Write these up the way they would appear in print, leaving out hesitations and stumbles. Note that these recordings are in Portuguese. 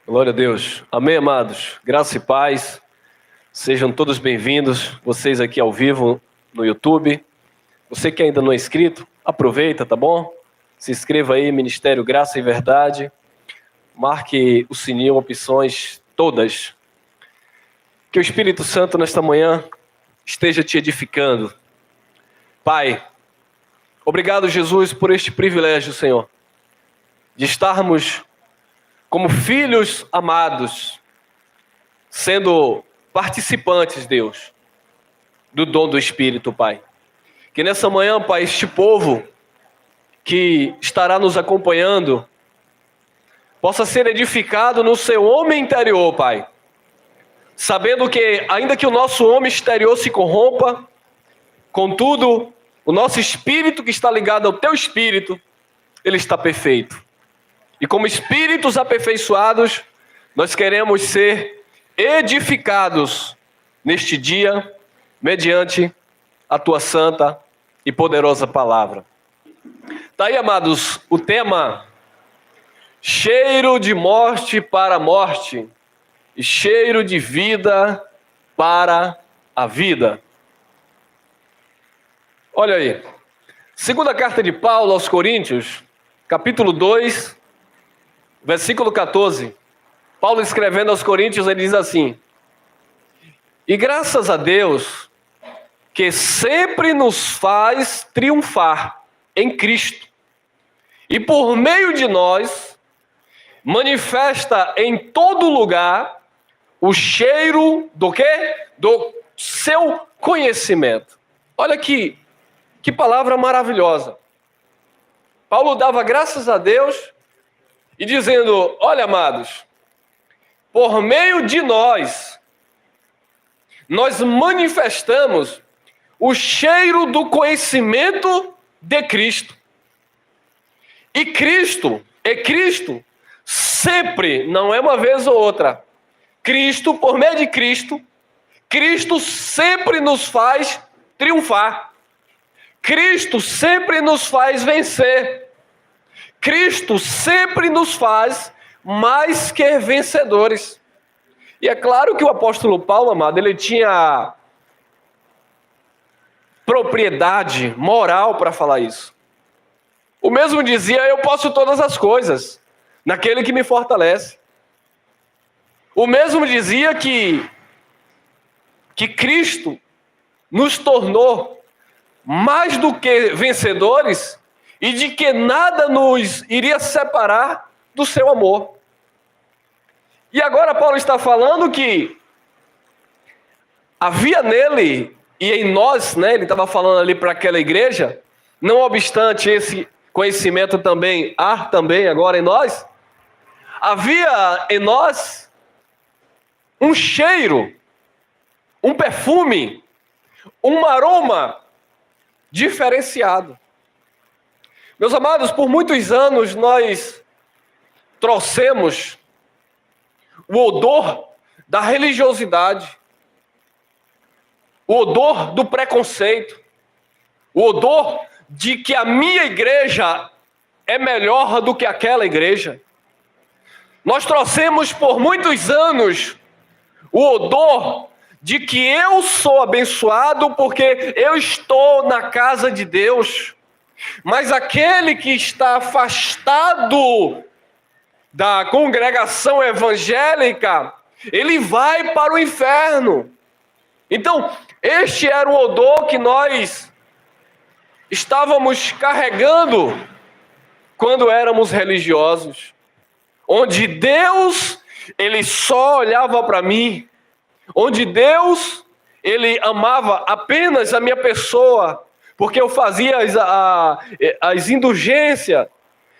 Glória a Deus. Amém, amados? Graça e paz. Sejam todos bem-vindos. Vocês aqui ao vivo no YouTube. Você que ainda não é inscrito, aproveita, tá bom? Se inscreva aí, Ministério Graça e Verdade. Marque o sininho, opções todas. Que o Espírito Santo nesta manhã esteja te edificando. Pai, obrigado, Jesus, por este privilégio, Senhor, de estarmos como filhos amados, sendo participantes, Deus, do dom do Espírito, Pai. Que nessa manhã, Pai, este povo que estará nos acompanhando possa ser edificado no seu homem interior, Pai. Sabendo que, ainda que o nosso homem exterior se corrompa, contudo, o nosso espírito que está ligado ao Teu Espírito, ele está perfeito. E como espíritos aperfeiçoados, nós queremos ser edificados neste dia, mediante a Tua santa e poderosa palavra. Tá aí, amados, o tema: cheiro de morte para a morte e cheiro de vida para a vida. Olha aí, segunda carta de Paulo aos Coríntios, capítulo 2, versículo 14, Paulo escrevendo aos Coríntios, ele diz assim: e graças a Deus, que sempre nos faz triunfar em Cristo, e por meio de nós, manifesta em todo lugar o cheiro do quê? Do seu conhecimento. Olha que palavra maravilhosa. Paulo dava graças a Deus, e dizendo: olha, amados, por meio de nós manifestamos o cheiro do conhecimento de Cristo. E Cristo sempre, não é uma vez ou outra, Cristo, por meio de Cristo, Cristo sempre nos faz triunfar. Cristo sempre nos faz vencer. Cristo sempre nos faz mais que vencedores. E é claro que o apóstolo Paulo, amado, ele tinha propriedade moral para falar isso. O mesmo dizia: eu posso todas as coisas naquele que me fortalece. O mesmo dizia que Cristo nos tornou mais do que vencedores, e de que nada nos iria separar do seu amor. E agora Paulo está falando que havia nele e em nós, né? Ele estava falando ali para aquela igreja, não obstante esse conhecimento também, há também agora em nós, havia em nós um cheiro, um perfume, um aroma diferenciado. Meus amados, por muitos anos nós trouxemos o odor da religiosidade, o odor do preconceito, o odor de que a minha igreja é melhor do que aquela igreja. Nós trouxemos por muitos anos o odor de que eu sou abençoado porque eu estou na casa de Deus. Mas aquele que está afastado da congregação evangélica, ele vai para o inferno. Então, este era o odor que nós estávamos carregando quando éramos religiosos. Onde Deus, ele só olhava para mim. Onde Deus, ele amava apenas a minha pessoa. Porque eu fazia as indulgências,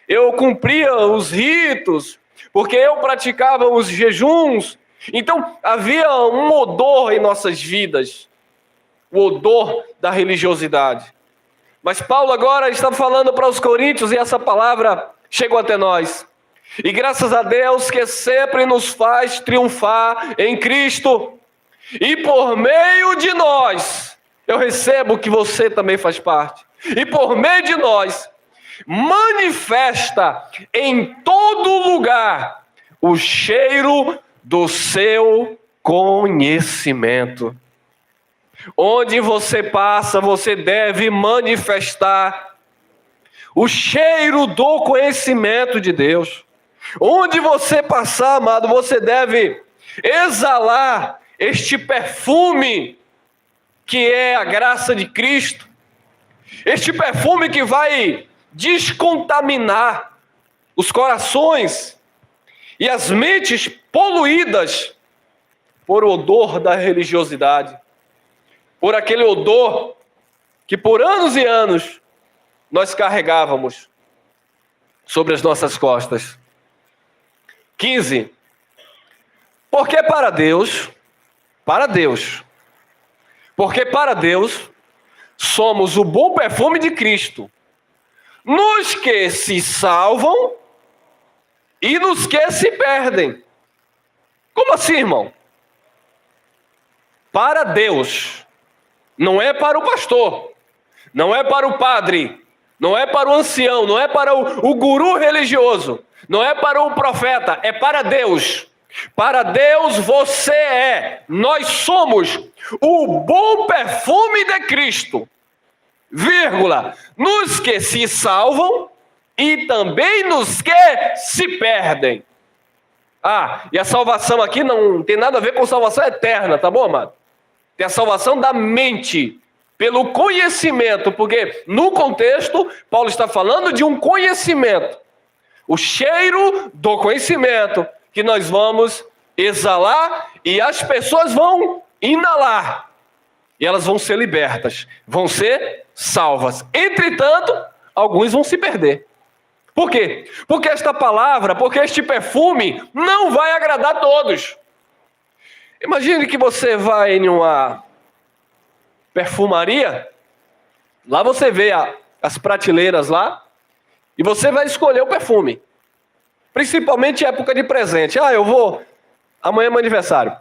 eu cumpria os ritos, porque eu praticava os jejuns. Então, havia um odor em nossas vidas, o odor da religiosidade. Mas Paulo agora está falando para os coríntios, e essa palavra chegou até nós. E graças a Deus que sempre nos faz triunfar em Cristo. E por meio de nós, eu recebo que você também faz parte. E por meio de nós, manifesta em todo lugar o cheiro do seu conhecimento. Onde você passa, você deve manifestar o cheiro do conhecimento de Deus. Onde você passar, amado, você deve exalar este perfume que é a graça de Cristo. Este perfume que vai descontaminar os corações e as mentes poluídas por odor da religiosidade, por aquele odor que por anos e anos nós carregávamos sobre as nossas costas. 15. Porque para Deus, porque para Deus somos o bom perfume de Cristo, nos que se salvam e nos que se perdem. Como assim, irmão? Para Deus, não é para o pastor, não é para o padre, não é para o ancião, não é para o guru religioso, não é para o profeta, é para Deus. Para Deus você é, nós somos o bom perfume de Cristo, vírgula, nos que se salvam e também nos que se perdem. E a salvação aqui não tem nada a ver com salvação eterna, tá bom, amado? Tem a salvação da mente, pelo conhecimento, porque no contexto, Paulo está falando de um conhecimento. O cheiro do conhecimento que nós vamos exalar e as pessoas vão inalar. E elas vão ser libertas, vão ser salvas. Entretanto, alguns vão se perder. Por quê? Porque esta palavra, porque este perfume não vai agradar a todos. Imagine que você vai em uma perfumaria, lá você vê as prateleiras lá, e você vai escolher o perfume. Principalmente em época de presente. Amanhã é meu aniversário.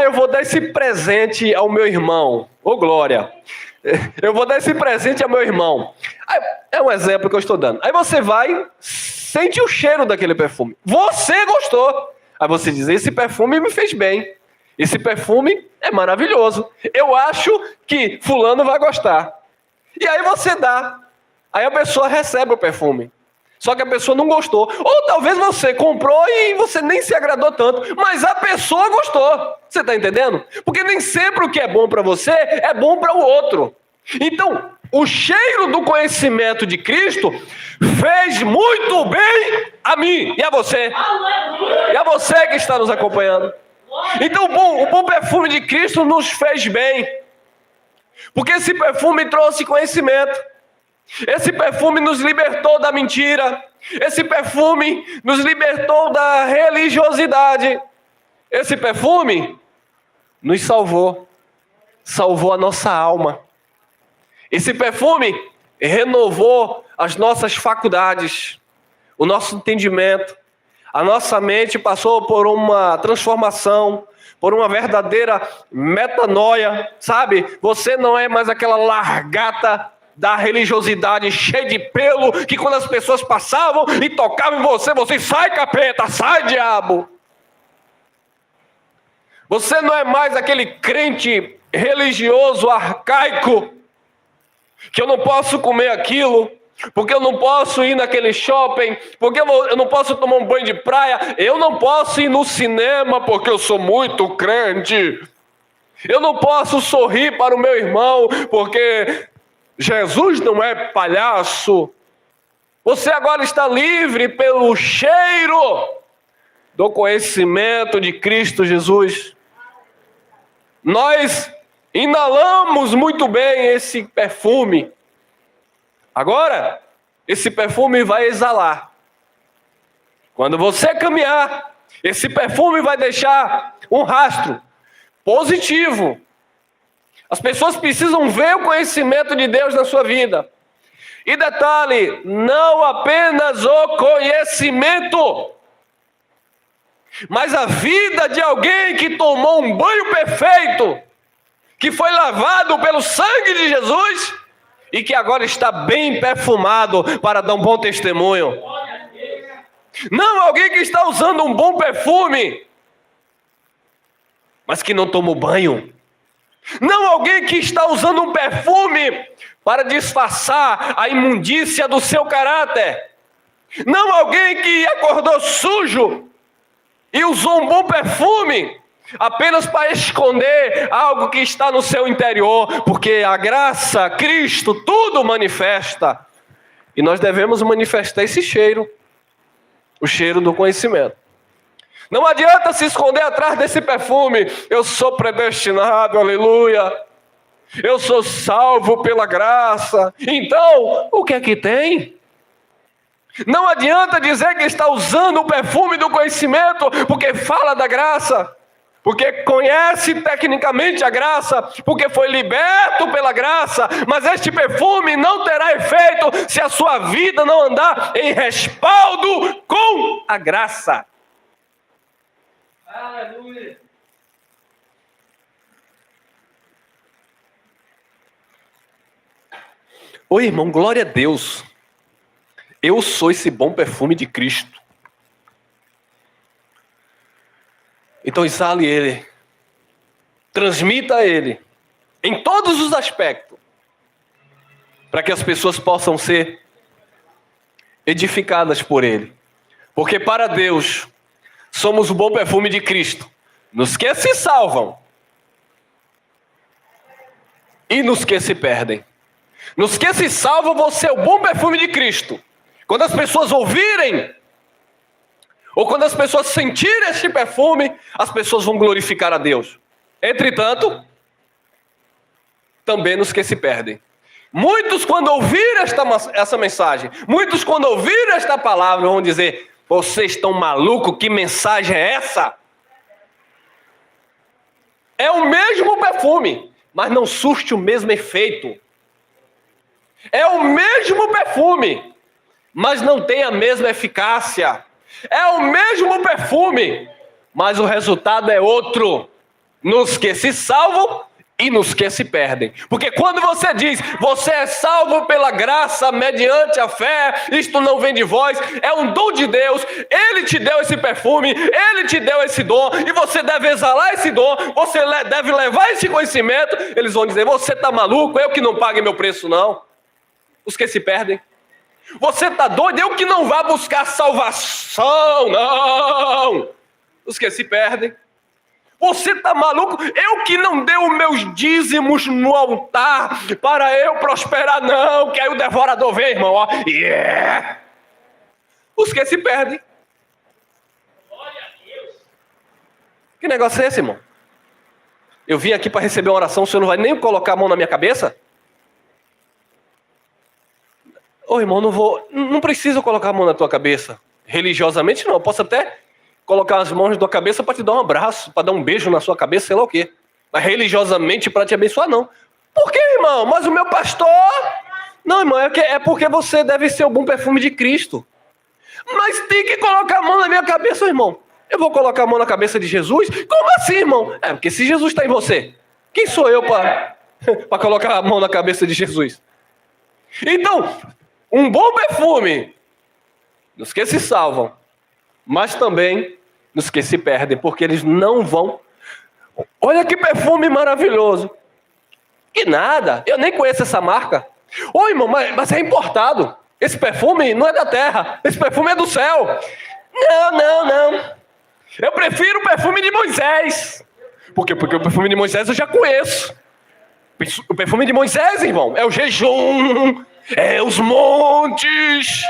Eu vou dar esse presente ao meu irmão. Ô, glória! Eu vou dar esse presente ao meu irmão. É um exemplo que eu estou dando. Aí você vai, sente o cheiro daquele perfume. Você gostou. Aí você diz, esse perfume me fez bem. Esse perfume é maravilhoso. Eu acho que fulano vai gostar. E aí você dá. Aí a pessoa recebe o perfume. Só que a pessoa não gostou. Ou talvez você comprou e você nem se agradou tanto. Mas a pessoa gostou. Você está entendendo? Porque nem sempre o que é bom para você é bom para o outro. Então, o cheiro do conhecimento de Cristo fez muito bem a mim e a você. E a você que está nos acompanhando. Então, o bom perfume de Cristo nos fez bem. Porque esse perfume trouxe conhecimento. Esse perfume nos libertou da mentira. Esse perfume nos libertou da religiosidade. Esse perfume nos salvou. Salvou a nossa alma. Esse perfume renovou as nossas faculdades, o nosso entendimento. A nossa mente passou por uma transformação, por uma verdadeira metanoia, sabe? Você não é mais aquela largata da religiosidade cheia de pelo, que quando as pessoas passavam e tocavam em você sai capeta, sai diabo. Você não é mais aquele crente religioso arcaico, que eu não posso comer aquilo, porque eu não posso ir naquele shopping, porque eu não posso tomar um banho de praia, eu não posso ir no cinema porque eu sou muito crente, eu não posso sorrir para o meu irmão porque Jesus não é palhaço. Você agora está livre pelo cheiro do conhecimento de Cristo Jesus. Nós inalamos muito bem esse perfume. Agora, esse perfume vai exalar. Quando você caminhar, esse perfume vai deixar um rastro positivo. As pessoas precisam ver o conhecimento de Deus na sua vida. E detalhe, não apenas o conhecimento, mas a vida de alguém que tomou um banho perfeito, que foi lavado pelo sangue de Jesus e que agora está bem perfumado para dar um bom testemunho. Não alguém que está usando um bom perfume, mas que não tomou banho. Não alguém que está usando um perfume para disfarçar a imundícia do seu caráter. Não alguém que acordou sujo e usou um bom perfume apenas para esconder algo que está no seu interior, porque a graça, Cristo, tudo manifesta. E nós devemos manifestar esse cheiro, o cheiro do conhecimento. Não adianta se esconder atrás desse perfume. Eu sou predestinado, aleluia. Eu sou salvo pela graça. Então, o que é que tem? Não adianta dizer que está usando o perfume do conhecimento, porque fala da graça, porque conhece tecnicamente a graça, porque foi liberto pela graça, mas este perfume não terá efeito se a sua vida não andar em respaldo com a graça. Aleluia. Oi, irmão, glória a Deus. Eu sou esse bom perfume de Cristo. Então exale ele. Transmita ele. Em todos os aspectos. Para que as pessoas possam ser edificadas por ele. Porque para Deus, somos o bom perfume de Cristo. Nos que se salvam. E nos que se perdem. Nos que se salvam, você é o bom perfume de Cristo. Quando as pessoas ouvirem, ou quando as pessoas sentirem este perfume, as pessoas vão glorificar a Deus. Entretanto, também nos que se perdem. Muitos, quando ouvirem essa mensagem, muitos, quando ouvirem esta palavra, vão dizer: vocês estão malucos? Que mensagem é essa? É o mesmo perfume, mas não surte o mesmo efeito. É o mesmo perfume, mas não tem a mesma eficácia. É o mesmo perfume, mas o resultado é outro. Nos que se salvam e nos que se perdem. Porque quando você diz, você é salvo pela graça, mediante a fé, isto não vem de vós, é um dom de Deus, Ele te deu esse perfume, Ele te deu esse dom, e você deve exalar esse dom, você deve levar esse conhecimento. Eles vão dizer: você está maluco? Eu que não pague meu preço, não. Os que se perdem. Você está doido? Eu que não vá buscar salvação, não. Os que se perdem. Você está maluco? Eu que não dei os meus dízimos no altar para eu prosperar, não. Que aí o devorador vem, irmão. Ó. Yeah. Os que se perdem. Glória a Deus. Que negócio é esse, irmão? Eu vim aqui para receber uma oração, o senhor não vai nem colocar a mão na minha cabeça? Ô, irmão, não preciso colocar a mão na tua cabeça. Religiosamente não, eu posso até colocar as mãos na tua cabeça para te dar um abraço, para dar um beijo na sua cabeça, sei lá o quê. Mas religiosamente para te abençoar, não. Por quê, irmão? Mas o meu pastor... Não, irmão, é porque você deve ser o bom perfume de Cristo. Mas tem que colocar a mão na minha cabeça, irmão. Eu vou colocar a mão na cabeça de Jesus? Como assim, irmão? É, porque se Jesus está em você, quem sou eu para colocar a mão na cabeça de Jesus? Então... um bom perfume nos que se salvam, mas também nos que se perdem, porque eles não vão. Olha que perfume maravilhoso. Que nada, eu nem conheço essa marca. Ô, irmão, mas é importado. Esse perfume não é da terra, esse perfume é do céu. Não. Eu prefiro o perfume de Moisés. Por quê? Porque o perfume de Moisés eu já conheço. O perfume de Moisés, irmão, é o jejum, é os montes,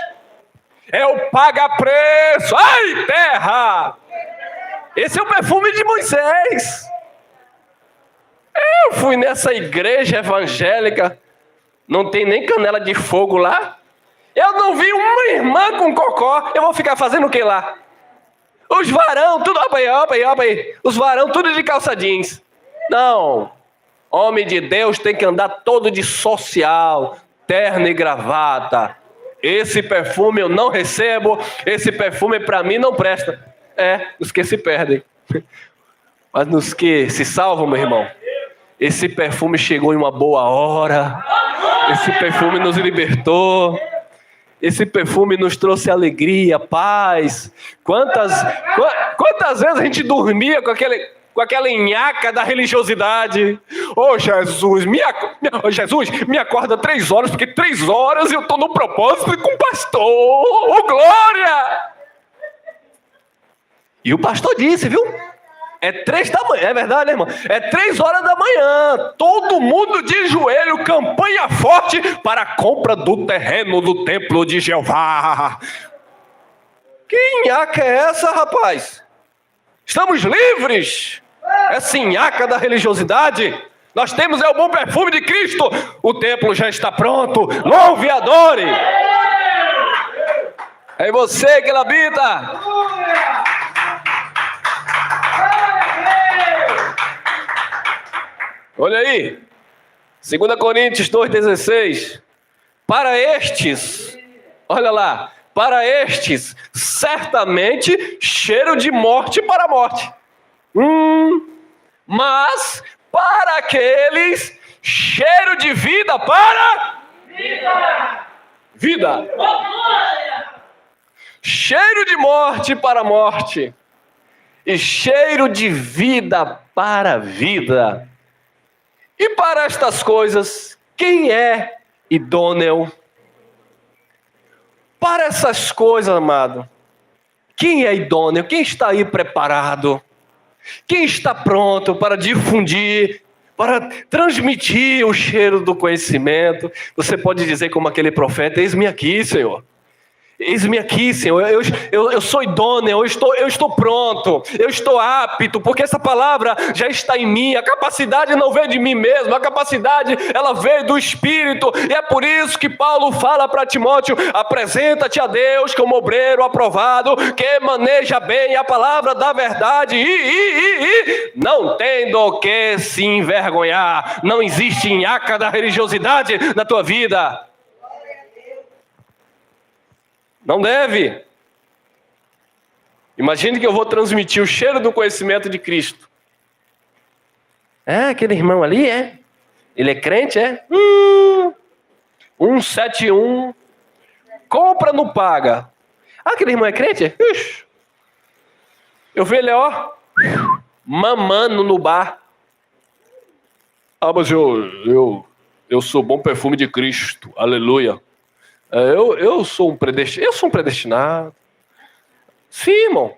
é o paga-preço. Ai, terra! Esse é o perfume de Moisés. Eu fui nessa igreja evangélica, não tem nem canela de fogo lá. Eu não vi uma irmã com cocó. Eu vou ficar fazendo o que lá? Os varão, tudo, opa aí. Os varão, tudo de calça jeans. Não. Homem de Deus tem que andar todo de social, terno e gravata. Esse perfume eu não recebo, esse perfume para mim não presta. É, os que se perdem. Mas nos que se salvam, meu irmão, esse perfume chegou em uma boa hora, esse perfume nos libertou, esse perfume nos trouxe alegria, paz. Quantas vezes a gente dormia com aquela nhaca da religiosidade? Jesus, me acorda 3 horas, porque 3 horas eu estou no propósito com o pastor. Glória! E o pastor disse, viu? É 3 da manhã, é verdade, né, irmão? É 3 horas da manhã, todo mundo de joelho, campanha forte para a compra do terreno do templo de Jeová. Que nhaca é essa, rapaz? Estamos livres? Essa nhaca da religiosidade? Nós temos o bom perfume de Cristo. O templo já está pronto. Louve e adore. É você que ele habita. Olha aí, 2 Coríntios 2,16. Para estes, olha lá, para estes, certamente cheiro de morte para a morte. Mas para aqueles, cheiro de vida para vida. Cheiro de morte para a morte. E cheiro de vida para a vida. E para estas coisas, quem é idôneo? Para essas coisas, amado, quem é idôneo? Quem está aí preparado? Quem está pronto para difundir, para transmitir o cheiro do conhecimento? Você pode dizer como aquele profeta, eis-me aqui, Senhor. Eis-me aqui, Senhor, eu sou idôneo, eu estou pronto, eu estou apto, porque essa palavra já está em mim. A capacidade não veio de mim mesmo, a capacidade ela veio do Espírito, e é por isso que Paulo fala para Timóteo, apresenta-te a Deus como obreiro aprovado, que maneja bem a palavra da verdade, e não tem do que se envergonhar. Não existe nhaca da religiosidade na tua vida. Não deve. Imagine que eu vou transmitir o cheiro do conhecimento de Cristo. Aquele irmão ali, é? Ele é crente, é? 171. Compra, não paga. Aquele irmão é crente, é? Eu vi ele, mamando no bar. Mas eu sou bom perfume de Cristo. Aleluia. Eu sou um predestinado. Sim, irmão.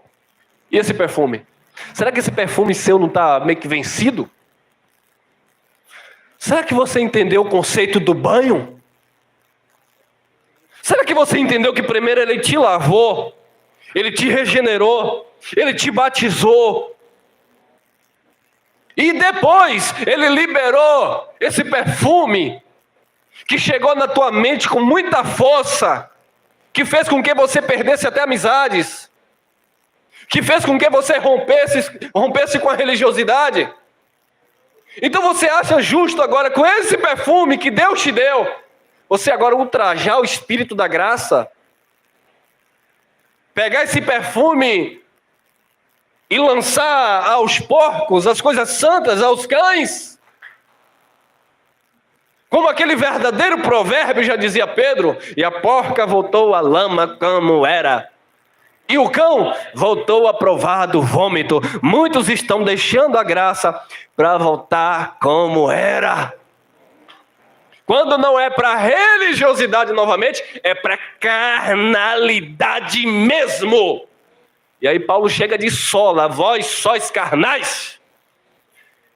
E esse perfume? Será que esse perfume seu não está meio que vencido? Será que você entendeu o conceito do banho? Será que você entendeu que primeiro ele te lavou, ele te regenerou, ele te batizou, e depois ele liberou esse perfume que chegou na tua mente com muita força, que fez com que você perdesse até amizades, que fez com que você rompesse com a religiosidade? Então você acha justo agora, com esse perfume que Deus te deu, você agora ultrajar o Espírito da graça? Pegar esse perfume e lançar aos porcos, às coisas santas, aos cães? Como aquele verdadeiro provérbio já dizia Pedro, e a porca voltou à lama como era, e o cão voltou a provar do vômito. Muitos estão deixando a graça para voltar como era. Quando não é para religiosidade novamente, é para carnalidade mesmo. E aí Paulo chega de sola, vós sois carnais.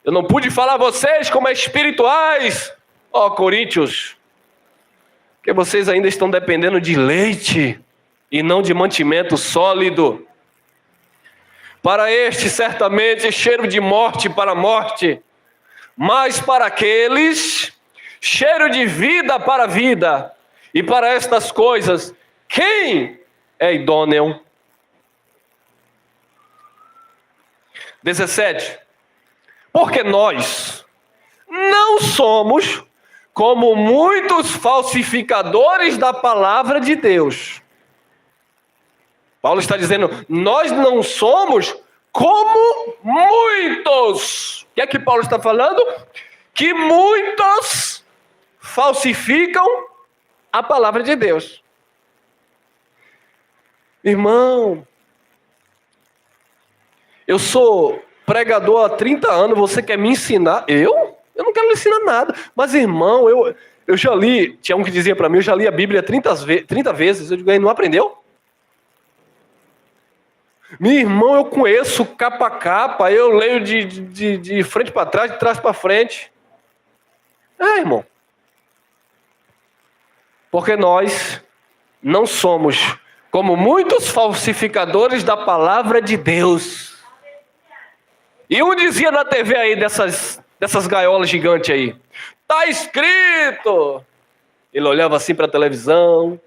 Eu não pude falar a vocês como espirituais, Coríntios, que vocês ainda estão dependendo de leite e não de mantimento sólido. Para este, certamente, cheiro de morte para a morte, mas para aqueles, cheiro de vida para a vida. E para estas coisas, quem é idôneo? 17. Porque nós não somos como muitos falsificadores da palavra de Deus. Paulo está dizendo, nós não somos como muitos. O que é que Paulo está falando? Que muitos falsificam a palavra de Deus. Irmão, eu sou pregador há 30 anos, você quer me ensinar? Eu não quero lhe ensinar nada. Mas, irmão, eu já li, tinha um que dizia para mim, eu já li a Bíblia 30 vezes. Eu digo, ele não aprendeu? Meu irmão, eu conheço capa a capa, eu leio de frente para trás, de trás para frente. Irmão. Porque nós não somos como muitos falsificadores da palavra de Deus. E um dizia na TV aí, dessas gaiolas gigantes aí, tá escrito. Ele olhava assim para a televisão.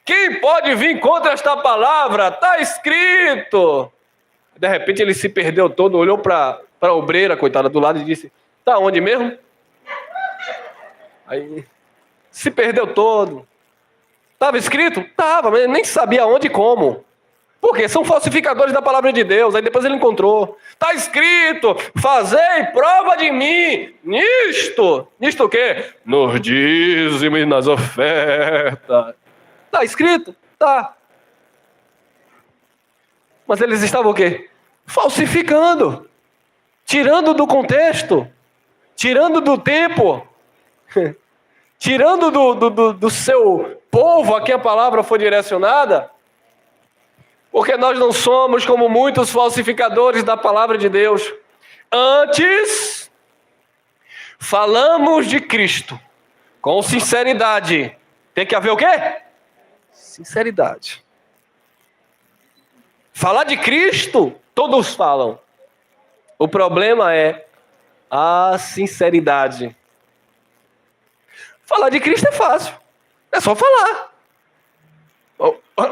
Quem pode vir contra esta palavra? Tá escrito. De repente ele se perdeu todo, olhou para a obreira, coitada, do lado e disse, tá onde mesmo? Aí se perdeu todo. Estava escrito? Estava, mas ele nem sabia onde e como. Por quê? São falsificadores da palavra de Deus. Aí depois ele encontrou. Está escrito, fazei prova de mim. Nisto o quê? Nos dízimos e nas ofertas. Está escrito? Tá. Mas eles estavam o quê? Falsificando. Tirando do contexto. Tirando do tempo. Tirando do seu povo a quem a palavra foi direcionada. Porque nós não somos como muitos falsificadores da palavra de Deus. Antes, falamos de Cristo com sinceridade. Tem que haver o quê? Sinceridade. Falar de Cristo, todos falam. O problema é a sinceridade. Falar de Cristo é fácil. É só falar.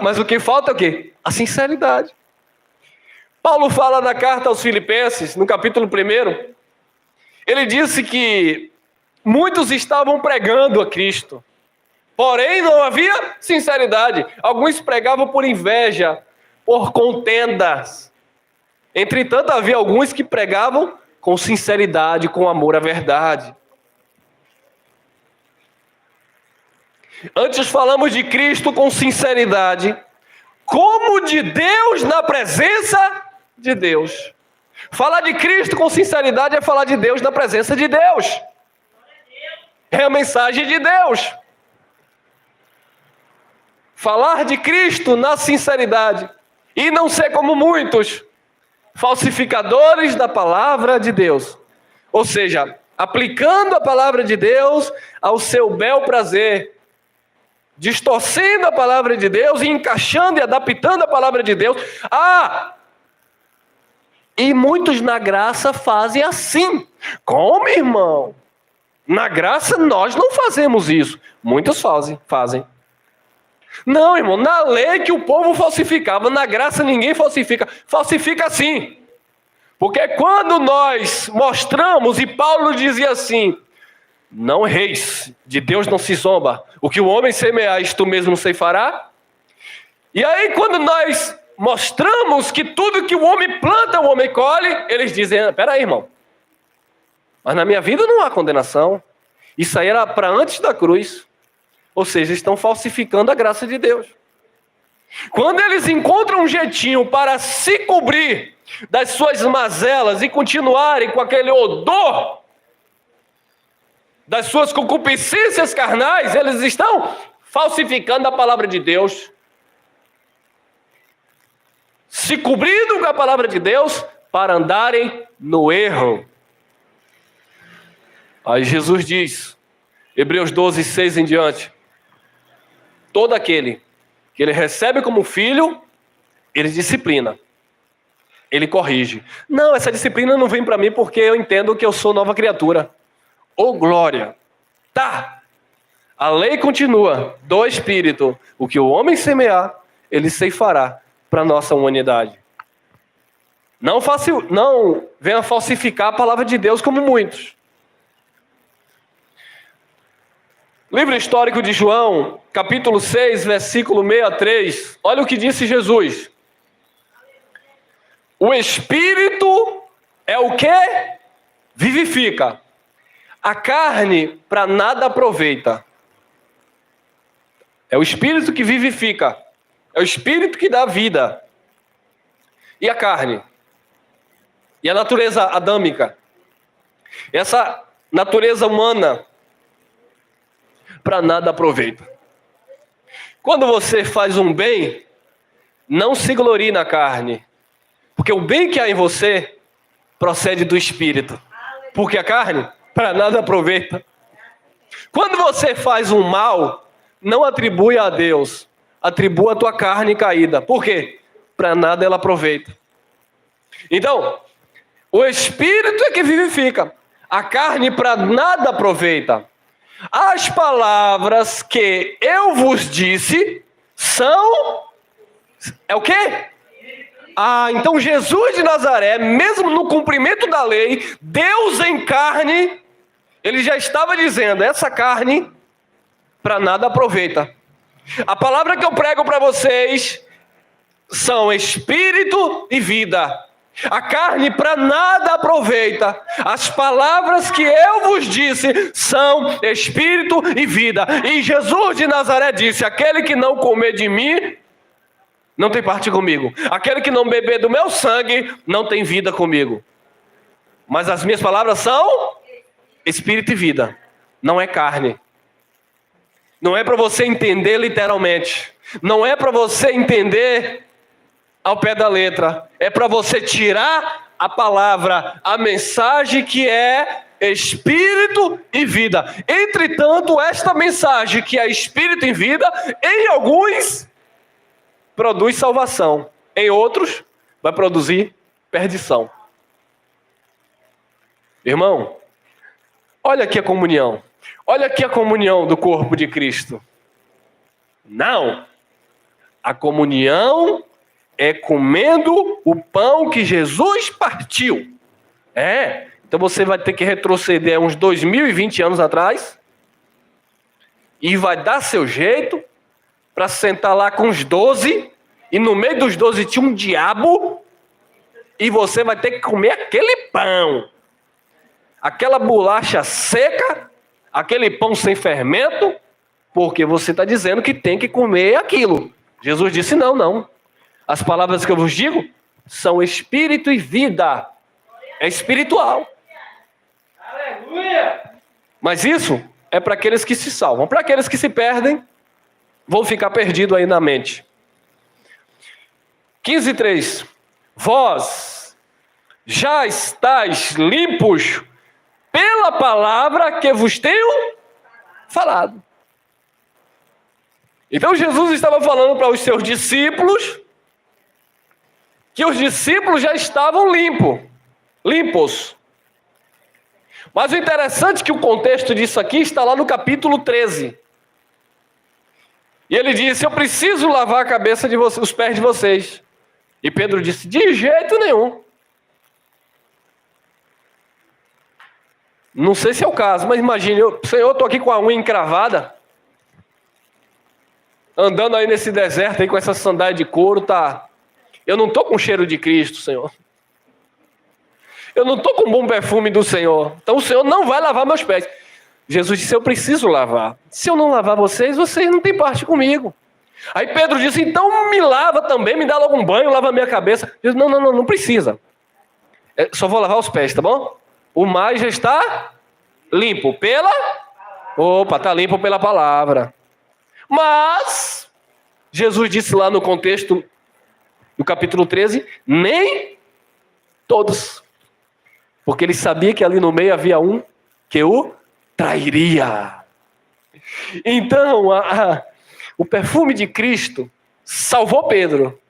Mas o que falta é o quê? A sinceridade. Paulo fala na carta aos Filipenses, no capítulo 1, ele disse que muitos estavam pregando a Cristo, porém não havia sinceridade. Alguns pregavam por inveja, por contendas. Entretanto, havia alguns que pregavam com sinceridade, com amor à verdade. Antes falamos de Cristo com sinceridade, como de Deus na presença de Deus. Falar de Cristo com sinceridade é falar de Deus na presença de Deus. É a mensagem de Deus. Falar de Cristo na sinceridade e não ser como muitos falsificadores da palavra de Deus. Ou seja, aplicando a palavra de Deus ao seu bel prazer, distorcendo a palavra de Deus e encaixando e adaptando a palavra de Deus. E muitos na graça fazem assim. Como, irmão? Na graça nós não fazemos isso. Muitos fazem. Não, irmão, na lei que o povo falsificava, na graça ninguém falsifica. Falsifica sim. Porque quando nós mostramos, e Paulo dizia assim, não reis, de Deus não se zomba. O que o homem semear, isto mesmo ceifará. E aí quando nós mostramos que tudo que o homem planta, o homem colhe, eles dizem, peraí, irmão, mas na minha vida não há condenação. Isso aí era para antes da cruz. Ou seja, estão falsificando a graça de Deus. Quando eles encontram um jeitinho para se cobrir das suas mazelas e continuarem com aquele odor das suas concupiscências carnais, eles estão falsificando a palavra de Deus, se cobrindo com a palavra de Deus para andarem no erro. Aí Jesus diz, Hebreus 12, 6 em diante, todo aquele que ele recebe como filho, ele disciplina, ele corrige. Não, essa disciplina não vem para mim porque eu entendo que eu sou nova criatura. Ô glória! Tá! A lei continua do Espírito. O que o homem semear, ele ceifará para a nossa humanidade. Não venha falsificar a palavra de Deus como muitos. Livro histórico de João, capítulo 6, versículo 63. Olha o que disse Jesus. O Espírito é o que vivifica. A carne para nada aproveita. É o Espírito que vivifica. É o espírito que dá vida. E a carne? E a natureza adâmica? Essa natureza humana, para nada aproveita. Quando você faz um bem, não se glorie na carne, porque o bem que há em você procede do espírito, porque a carne para nada aproveita. Quando você faz um mal, não atribui a Deus, atribua a tua carne caída. Por quê? Para nada ela aproveita. Então, o espírito é que vivifica, a carne para nada aproveita. As palavras que eu vos disse são... É o quê? Então Jesus de Nazaré, mesmo no cumprimento da lei, Deus em carne, ele já estava dizendo, essa carne para nada aproveita. A palavra que eu prego para vocês são espírito e vida. A carne para nada aproveita. As palavras que eu vos disse são espírito e vida. E Jesus de Nazaré disse, aquele que não comer de mim, não tem parte comigo. Aquele que não beber do meu sangue, não tem vida comigo. Mas as minhas palavras são espírito e vida. Não é carne. Não é para você entender literalmente. Não é para você entender ao pé da letra. É para você tirar a palavra, a mensagem que é espírito e vida. Entretanto, esta mensagem que é espírito e vida, em alguns produz salvação. Em outros, vai produzir perdição. Irmão, olha aqui a comunhão. Olha aqui a comunhão do corpo de Cristo. Não. A comunhão é comendo o pão que Jesus partiu. Então você vai ter que retroceder uns 2020 anos atrás e vai dar seu jeito para sentar lá com os 12 e no meio dos 12 tinha um diabo e você vai ter que comer aquele pão, aquela bolacha seca, aquele pão sem fermento, porque você está dizendo que tem que comer aquilo. Jesus disse não. As palavras que eu vos digo são espírito e vida. É espiritual. Aleluia! Mas isso é para aqueles que se salvam. Para aqueles que se perdem, vão ficar perdidos aí na mente. 15:3. Vós já estáis limpos pela palavra que vos tenho falado. Então Jesus estava falando para os seus discípulos que os discípulos já estavam limpos. Mas o interessante é que o contexto disso aqui está lá no capítulo 13. E ele disse, eu preciso lavar a cabeça de vocês, os pés de vocês. E Pedro disse, de jeito nenhum. Não sei se é o caso, mas imagine, Senhor, eu estou aqui com a unha encravada, andando aí nesse deserto aí com essa sandália de couro, tá... Eu não estou com cheiro de Cristo, Senhor. Eu não estou com bom perfume do Senhor. Então o Senhor não vai lavar meus pés. Jesus disse, eu preciso lavar. Se eu não lavar vocês não têm parte comigo. Aí Pedro disse, então me lava também, me dá logo um banho, lava a minha cabeça. Jesus, não precisa. Só vou lavar os pés, tá bom? O mais já está limpo pela... está limpo pela palavra. Mas, Jesus disse lá no contexto, no capítulo 13, nem todos. Porque ele sabia que ali no meio havia um que o trairia. Então, o perfume de Cristo salvou Pedro,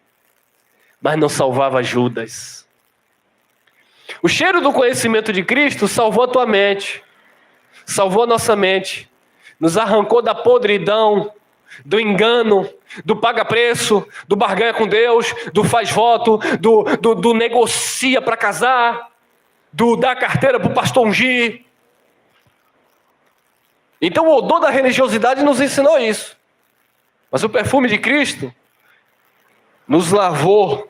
mas não salvava Judas. O cheiro do conhecimento de Cristo salvou a tua mente, salvou a nossa mente, nos arrancou da podridão, do engano, do paga-preço, do barganha com Deus, do faz voto, do negocia para casar, do dar carteira para o pastor ungir. Então o odor da religiosidade nos ensinou isso. Mas o perfume de Cristo nos lavou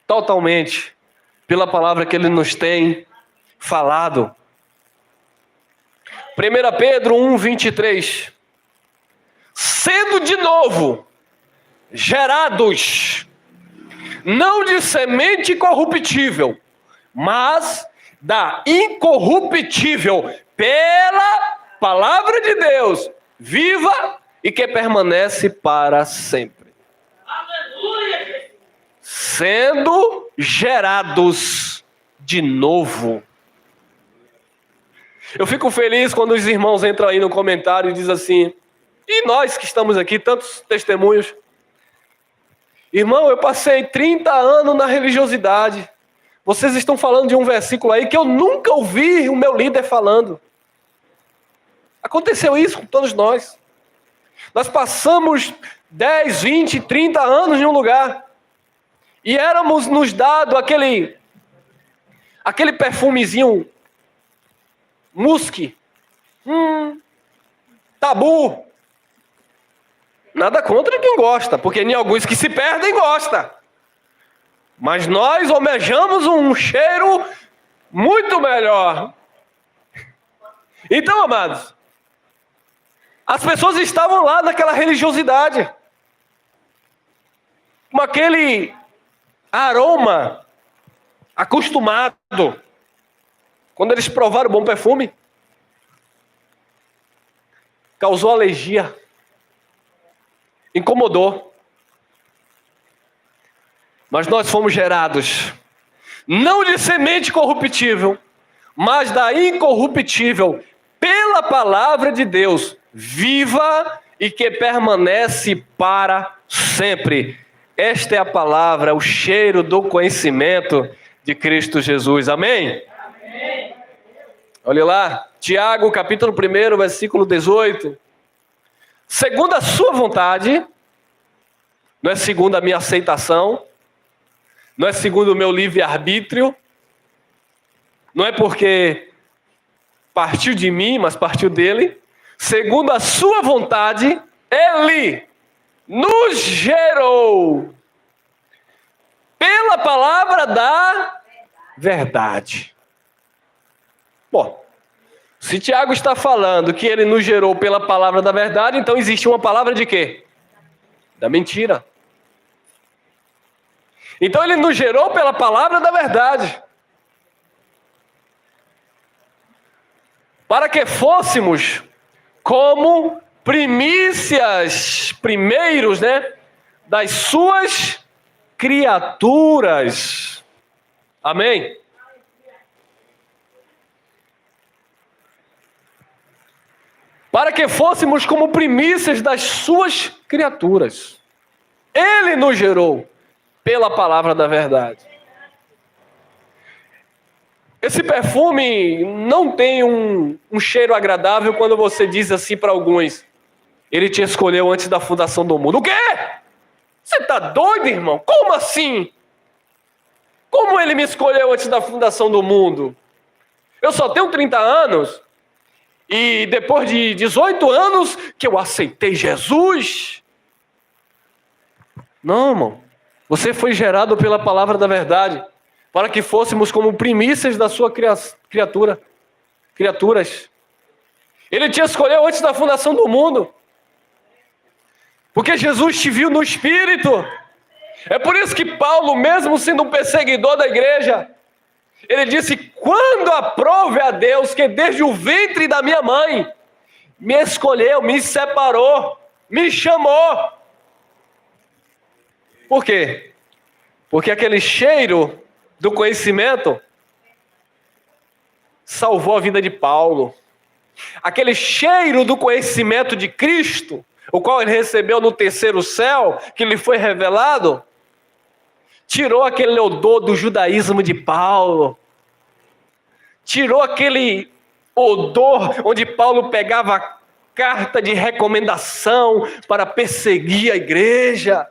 totalmente pela palavra que Ele nos tem falado. 1 Pedro 1:23. Sendo de novo gerados, não de semente corruptível, mas da incorruptível, pela palavra de Deus, viva e que permanece para sempre. Aleluia! Sendo gerados de novo. Eu fico feliz quando os irmãos entram aí no comentário e dizem assim, e nós que estamos aqui, tantos testemunhos, irmão, eu passei 30 anos na religiosidade. Vocês estão falando de um versículo aí que eu nunca ouvi o meu líder falando. Aconteceu isso com todos nós. Nós passamos 10, 20, 30 anos em um lugar. E éramos nos dado aquele perfumezinho musque. Tabu. Nada contra quem gosta, porque nem alguns que se perdem gostam. Mas nós almejamos um cheiro muito melhor. Então, amados, as pessoas estavam lá naquela religiosidade, com aquele aroma acostumado. Quando eles provaram o bom perfume, causou alergia, incomodou. Mas nós fomos gerados, não de semente corruptível, mas da incorruptível, pela palavra de Deus, viva e que permanece para sempre. Esta é a palavra, o cheiro do conhecimento de Cristo Jesus. Amém? Amém. Olha lá, Tiago, capítulo 1, versículo 18. Segundo a sua vontade, não é segundo a minha aceitação, não é segundo o meu livre-arbítrio, não é porque partiu de mim, mas partiu dele. Segundo a sua vontade, ele nos gerou pela palavra da verdade. Bom, se Tiago está falando que ele nos gerou pela palavra da verdade, então existe uma palavra de quê? Da mentira. Então ele nos gerou pela palavra da verdade. Para que fôssemos como primícias, primeiros, das suas criaturas. Amém? Para que fôssemos como primícias das suas criaturas. Ele nos gerou pela palavra da verdade. Esse perfume não tem um cheiro agradável quando você diz assim para alguns: ele te escolheu antes da fundação do mundo. O quê? Você está doido, irmão? Como assim? Como ele me escolheu antes da fundação do mundo? Eu só tenho 30 anos e depois de 18 anos que eu aceitei Jesus. Não, irmão. Você foi gerado pela palavra da verdade, para que fôssemos como primícias da sua criaturas. Ele te escolheu antes da fundação do mundo, porque Jesus te viu no Espírito. É por isso que Paulo, mesmo sendo um perseguidor da igreja, ele disse: quando aprove a Deus que desde o ventre da minha mãe me escolheu, me separou, me chamou. Por quê? Porque aquele cheiro do conhecimento salvou a vida de Paulo. Aquele cheiro do conhecimento de Cristo, o qual ele recebeu no terceiro céu, que lhe foi revelado, tirou aquele odor do judaísmo de Paulo. Tirou aquele odor onde Paulo pegava carta de recomendação para perseguir a igreja.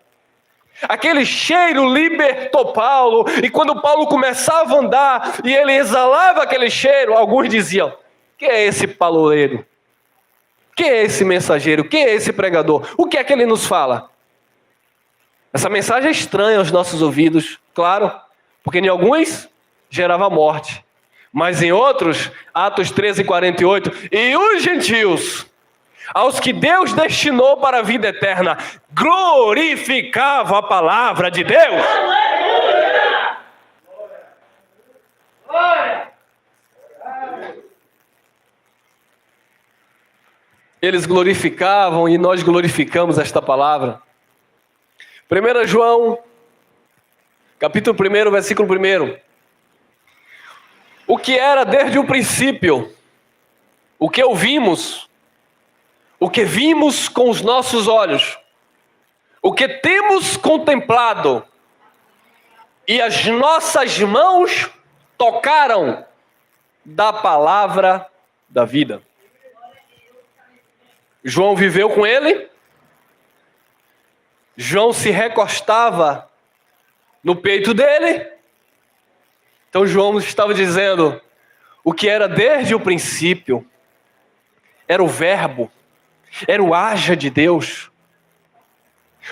Aquele cheiro libertou Paulo, e quando Paulo começava a andar e ele exalava aquele cheiro, alguns diziam: quem é esse pauleiro? Quem é esse mensageiro? Quem é esse pregador? O que é que ele nos fala? Essa mensagem é estranha aos nossos ouvidos, claro, porque em alguns gerava morte, mas em outros, Atos 13:48, e os gentios aos que Deus destinou para a vida eterna, glorificava a palavra de Deus. Eles glorificavam e nós glorificamos esta palavra. 1 João, capítulo 1, versículo 1. O que era desde o princípio, o que ouvimos, o que vimos com os nossos olhos, o que temos contemplado e as nossas mãos tocaram da palavra da vida. João viveu com ele. João se recostava no peito dele. Então João estava dizendo o que era desde o princípio. Era o verbo. Era o haja de Deus.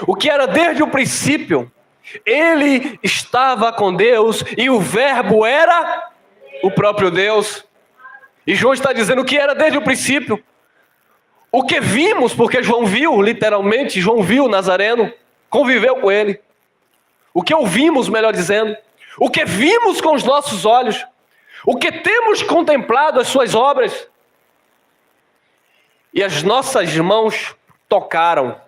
O que era desde o princípio. Ele estava com Deus e o verbo era o próprio Deus. E João está dizendo o que era desde o princípio. O que vimos, porque João viu, literalmente, João viu Nazareno, conviveu com ele. O que ouvimos, melhor dizendo. O que vimos com os nossos olhos. O que temos contemplado as suas obras. E as nossas mãos tocaram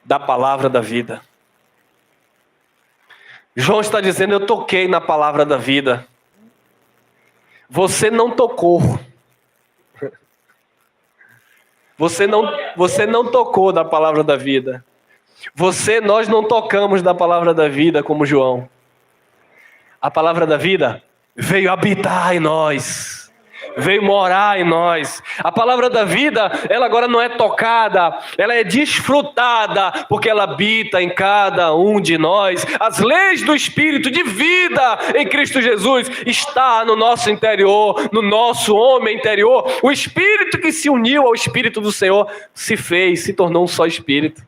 da palavra da vida. João está dizendo, eu toquei na palavra da vida. Você não tocou. Você não tocou da palavra da vida. Nós não tocamos da palavra da vida como João. A palavra da vida veio habitar em nós. Veio morar em nós. A palavra da vida, ela agora não é tocada, ela é desfrutada, porque ela habita em cada um de nós. As leis do Espírito de vida em Cristo Jesus está no nosso interior, no nosso homem interior. O Espírito que se uniu ao Espírito do Senhor se tornou um só Espírito.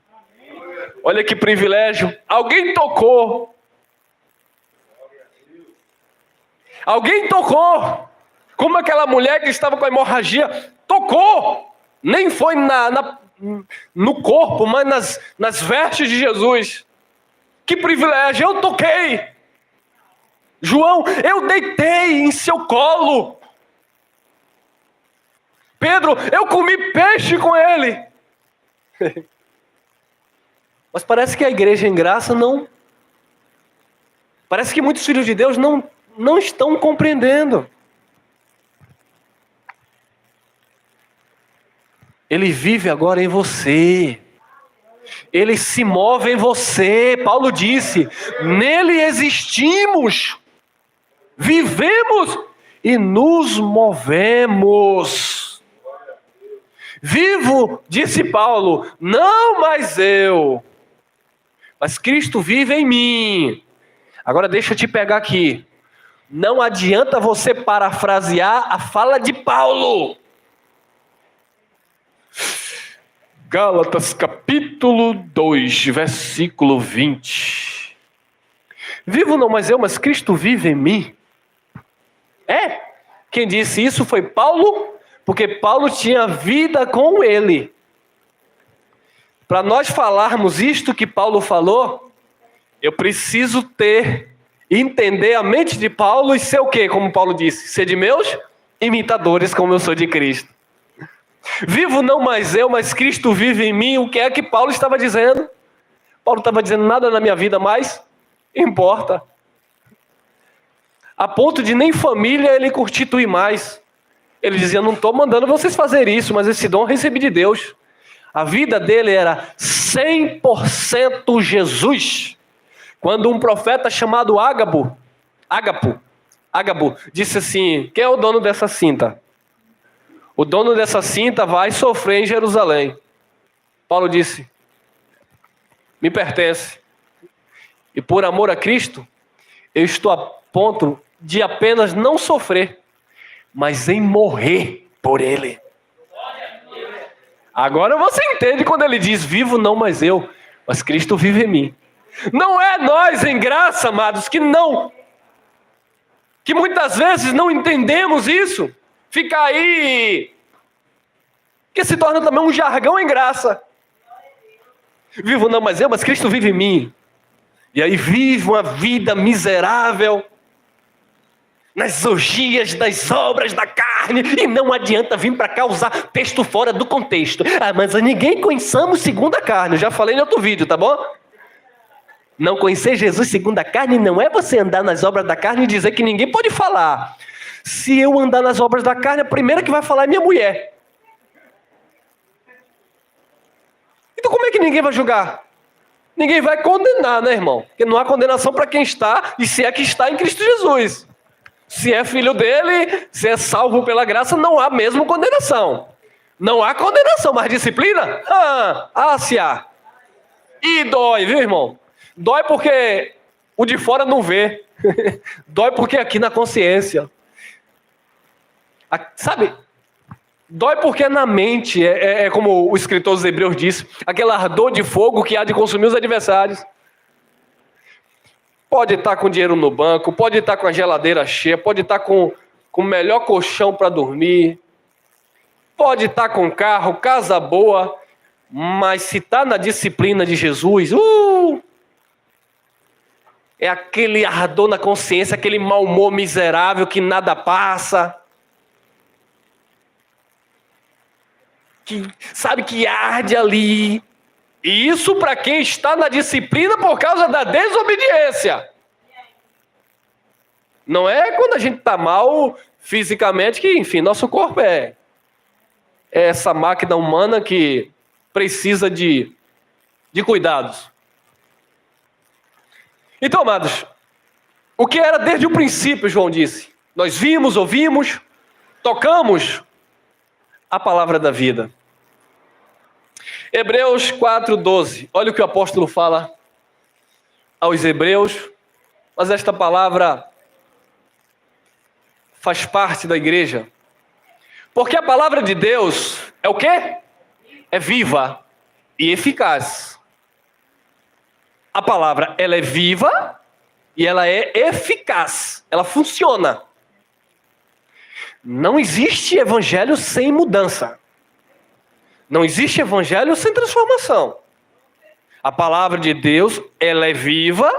Olha que privilégio. Alguém tocou. Alguém tocou. Como aquela mulher que estava com a hemorragia, tocou. Nem foi no corpo, mas nas vestes de Jesus. Que privilégio, eu toquei. João, eu deitei em seu colo. Pedro, eu comi peixe com ele. Mas parece que a igreja em graça não... Parece que muitos filhos de Deus não estão compreendendo. Ele vive agora em você. Ele se move em você. Paulo disse, nele existimos, vivemos e nos movemos. Vivo, disse Paulo, não mais eu, mas Cristo vive em mim. Agora deixa eu te pegar aqui. Não adianta você parafrasear a fala de Paulo. Gálatas capítulo 2, versículo 20. Vivo não mais eu, mas Cristo vive em mim. Quem disse isso foi Paulo, porque Paulo tinha vida com ele. Para nós falarmos isto que Paulo falou, eu preciso entender a mente de Paulo e ser o quê? Como Paulo disse, ser de meus imitadores como eu sou de Cristo. Vivo não mais eu, mas Cristo vive em mim. O que é que Paulo estava dizendo? Paulo estava dizendo, nada na minha vida mais importa. A ponto de nem família ele constitui mais. Ele dizia, não estou mandando vocês fazer isso, mas esse dom eu recebi de Deus. A vida dele era 100% Jesus. Quando um profeta chamado Ágabo disse assim, quem é o dono dessa cinta? O dono dessa cinta vai sofrer em Jerusalém. Paulo disse, me pertence. E por amor a Cristo, eu estou a ponto de apenas não sofrer, mas em morrer por Ele. Agora você entende quando ele diz, vivo não mais eu, mas Cristo vive em mim. Não é nós em graça, amados, que muitas vezes não entendemos isso. Fica aí Que se torna também um jargão em graça. Vivo não mais eu, mas Cristo vive em mim. E aí vivo uma vida miserável nas orgias das obras da carne, e não adianta vir para cá usar texto fora do contexto. Ah, mas ninguém conhecemos segundo a carne. Eu já falei em outro vídeo, tá bom? Não conhecer Jesus segundo a carne não é você andar nas obras da carne e dizer que ninguém pode falar. Se eu andar nas obras da carne, a primeira que vai falar é minha mulher. Então como é que ninguém vai julgar? Ninguém vai condenar, né, irmão? Porque não há condenação para quem está, e se é que está em Cristo Jesus. Se é filho dele, se é salvo pela graça, não há mesmo condenação. Não há condenação, mas disciplina? Se há. E dói, viu, irmão? Dói porque o de fora não vê. Dói porque aqui na consciência. Sabe? Dói porque é na mente. É como o escritor dos Hebreus disse, aquele ardor de fogo que há de consumir os adversários. Pode estar com dinheiro no banco, pode estar com a geladeira cheia, pode estar com o melhor colchão para dormir, pode estar com carro, casa boa, mas se está na disciplina de Jesus, é aquele ardor na consciência, aquele mau humor miserável que nada passa, que sabe que arde ali. E isso para quem está na disciplina por causa da desobediência. Não é quando a gente está mal fisicamente, que, enfim, nosso corpo é essa máquina humana que precisa de cuidados. Então, amados, o que era desde o princípio, João disse, nós vimos, ouvimos, tocamos a palavra da vida. Hebreus 4:12. Olha o que o apóstolo fala aos hebreus. Mas esta palavra faz parte da igreja. Porque a palavra de Deus é o quê? É viva e eficaz. A palavra, ela é viva e ela é eficaz. Ela funciona. Não existe evangelho sem mudança. Não existe evangelho sem transformação. A palavra de Deus, ela é viva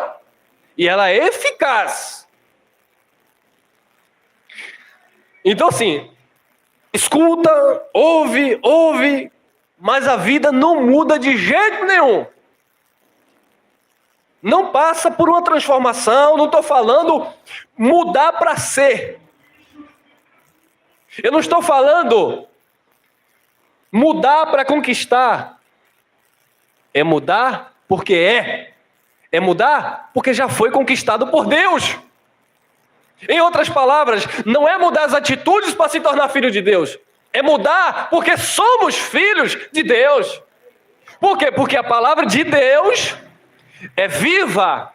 e ela é eficaz. Então, assim, escuta, ouve, mas a vida não muda de jeito nenhum. Não passa por uma transformação, não estou falando mudar para ser. Eu não estou falando mudar para conquistar. É mudar porque é. É mudar porque já foi conquistado por Deus. Em outras palavras, não é mudar as atitudes para se tornar filho de Deus. É mudar porque somos filhos de Deus. Por quê? Porque a palavra de Deus é viva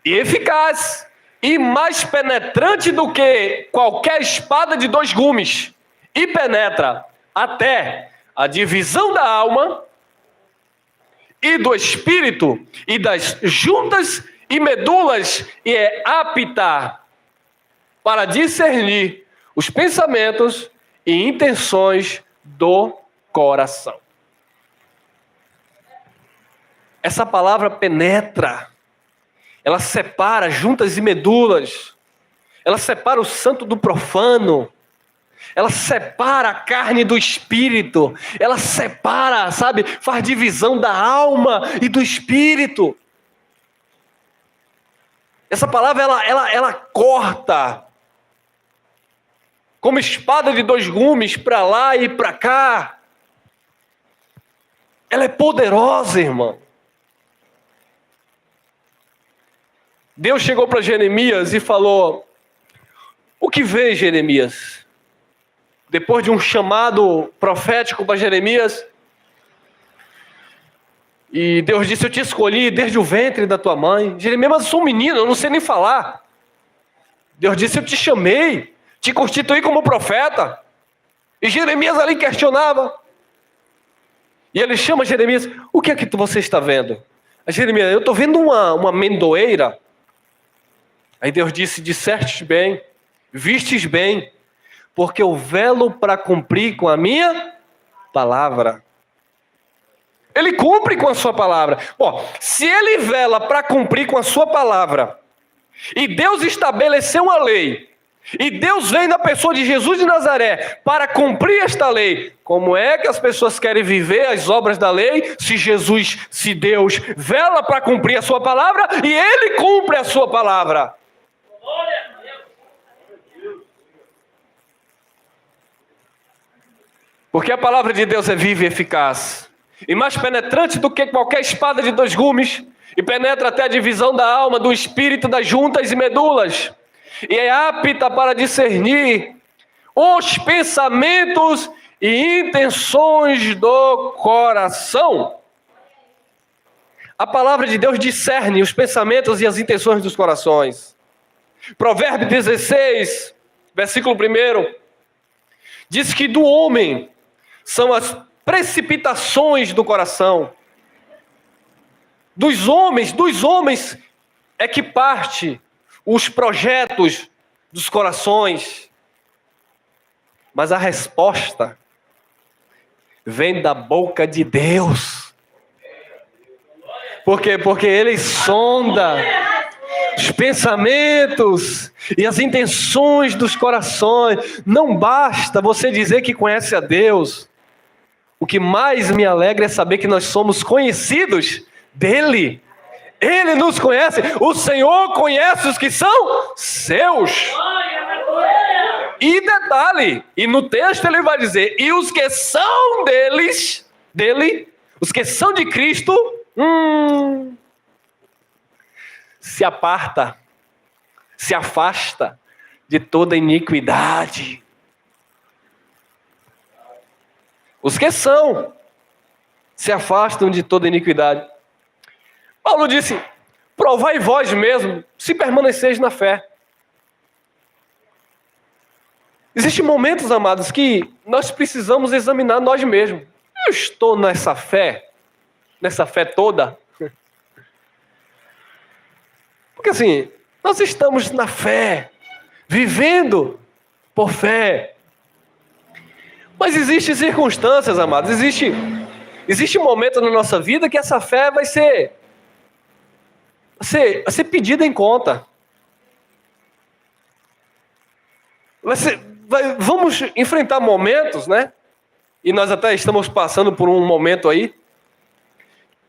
e eficaz e mais penetrante do que qualquer espada de 2 gumes. E penetra até a divisão da alma e do espírito e das juntas e medulas, e é apta para discernir os pensamentos e intenções do coração. Essa palavra penetra, ela separa juntas e medulas, ela separa o santo do profano, ela separa a carne do espírito, ela separa, sabe, faz divisão da alma e do espírito. Essa palavra, ela corta, como espada de 2 gumes, para lá e para cá. Ela é poderosa, irmão. Deus chegou para Jeremias e falou: o que vê, Jeremias? Depois de um chamado profético para Jeremias, e Deus disse: eu te escolhi desde o ventre da tua mãe. Jeremias: mas eu sou um menino, eu não sei nem falar. Deus disse: eu te chamei, te constituí como profeta. E Jeremias ali questionava. E ele chama Jeremias: o que é que você está vendo? A Jeremias: eu estou vendo uma amendoeira. Aí Deus disse: dissestes bem, vistes bem, porque eu velo para cumprir com a minha palavra. Ele cumpre com a sua palavra. Bom, se ele vela para cumprir com a sua palavra, e Deus estabeleceu uma lei, e Deus vem na pessoa de Jesus de Nazaré para cumprir esta lei, como é que as pessoas querem viver as obras da lei se Jesus, se Deus vela para cumprir a sua palavra e ele cumpre a sua palavra? Porque a palavra de Deus é viva e eficaz, e mais penetrante do que qualquer espada de 2 gumes, e penetra até a divisão da alma, do espírito, das juntas e medulas, e é apta para discernir os pensamentos e intenções do coração. A palavra de Deus discerne os pensamentos e as intenções dos corações. Provérbios 16, versículo 1, diz que do homem são as precipitações do coração. Dos homens é que parte os projetos dos corações. Mas a resposta vem da boca de Deus. Por quê? Porque Ele sonda os pensamentos e as intenções dos corações. Não basta você dizer que conhece a Deus. O que mais me alegra é saber que nós somos conhecidos dEle. Ele nos conhece. O Senhor conhece os que são seus. E detalhe, e no texto ele vai dizer, e os que são dele, os que são de Cristo, se aparta, se afasta de toda iniquidade. Os que são, se afastam de toda iniquidade. Paulo disse, provai vós mesmo, se permaneceis na fé. Existem momentos, amados, que nós precisamos examinar nós mesmos. Eu estou nessa fé toda? Porque assim, nós estamos na fé, vivendo por fé. Mas existem circunstâncias, amados, existe um momento na nossa vida que essa fé vai ser pedida em conta. Vamos enfrentar momentos, né? E nós até estamos passando por um momento aí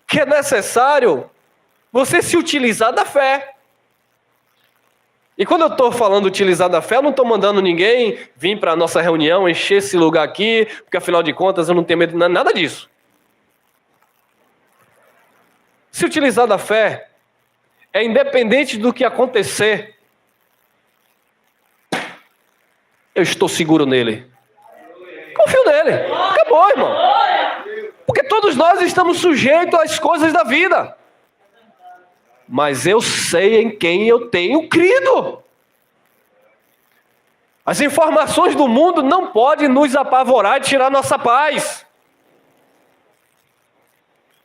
que é necessário você se utilizar da fé. E quando eu estou falando utilizar da fé, eu não estou mandando ninguém vir para a nossa reunião, encher esse lugar aqui, porque afinal de contas eu não tenho medo de nada disso. Se utilizar da fé é independente do que acontecer, eu estou seguro nele. Confio nele. Acabou, irmão. Porque todos nós estamos sujeitos às coisas da vida. Mas eu sei em quem eu tenho crido. As informações do mundo não podem nos apavorar e tirar nossa paz.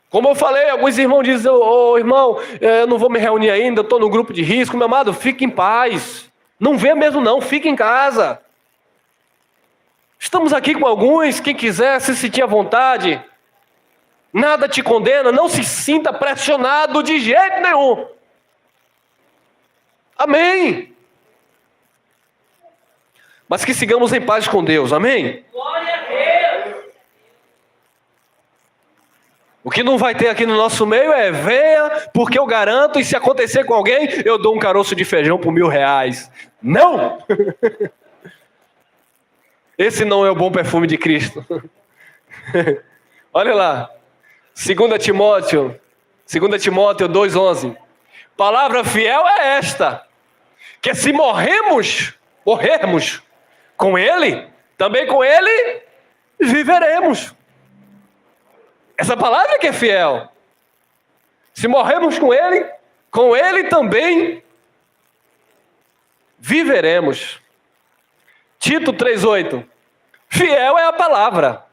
Como eu falei, alguns irmãos dizem, irmão, eu não vou me reunir ainda, eu estou no grupo de risco. Meu amado, fique em paz. Não vê mesmo não, fique em casa. Estamos aqui com alguns, quem quiser se sentir à vontade. Nada te condena, não se sinta pressionado de jeito nenhum. Amém. Mas que sigamos em paz com Deus, amém? Glória a Deus. O que não vai ter aqui no nosso meio é venha, porque eu garanto, e se acontecer com alguém, eu dou um caroço de feijão por R$1.000. Não! Esse não é o bom perfume de Cristo. Olha lá. 2 Timóteo 2:11. Palavra fiel é esta, que se morrermos com Ele, também com Ele viveremos. Essa palavra que é fiel. Se morrermos com Ele também viveremos. Tito 3:8. Fiel é a palavra.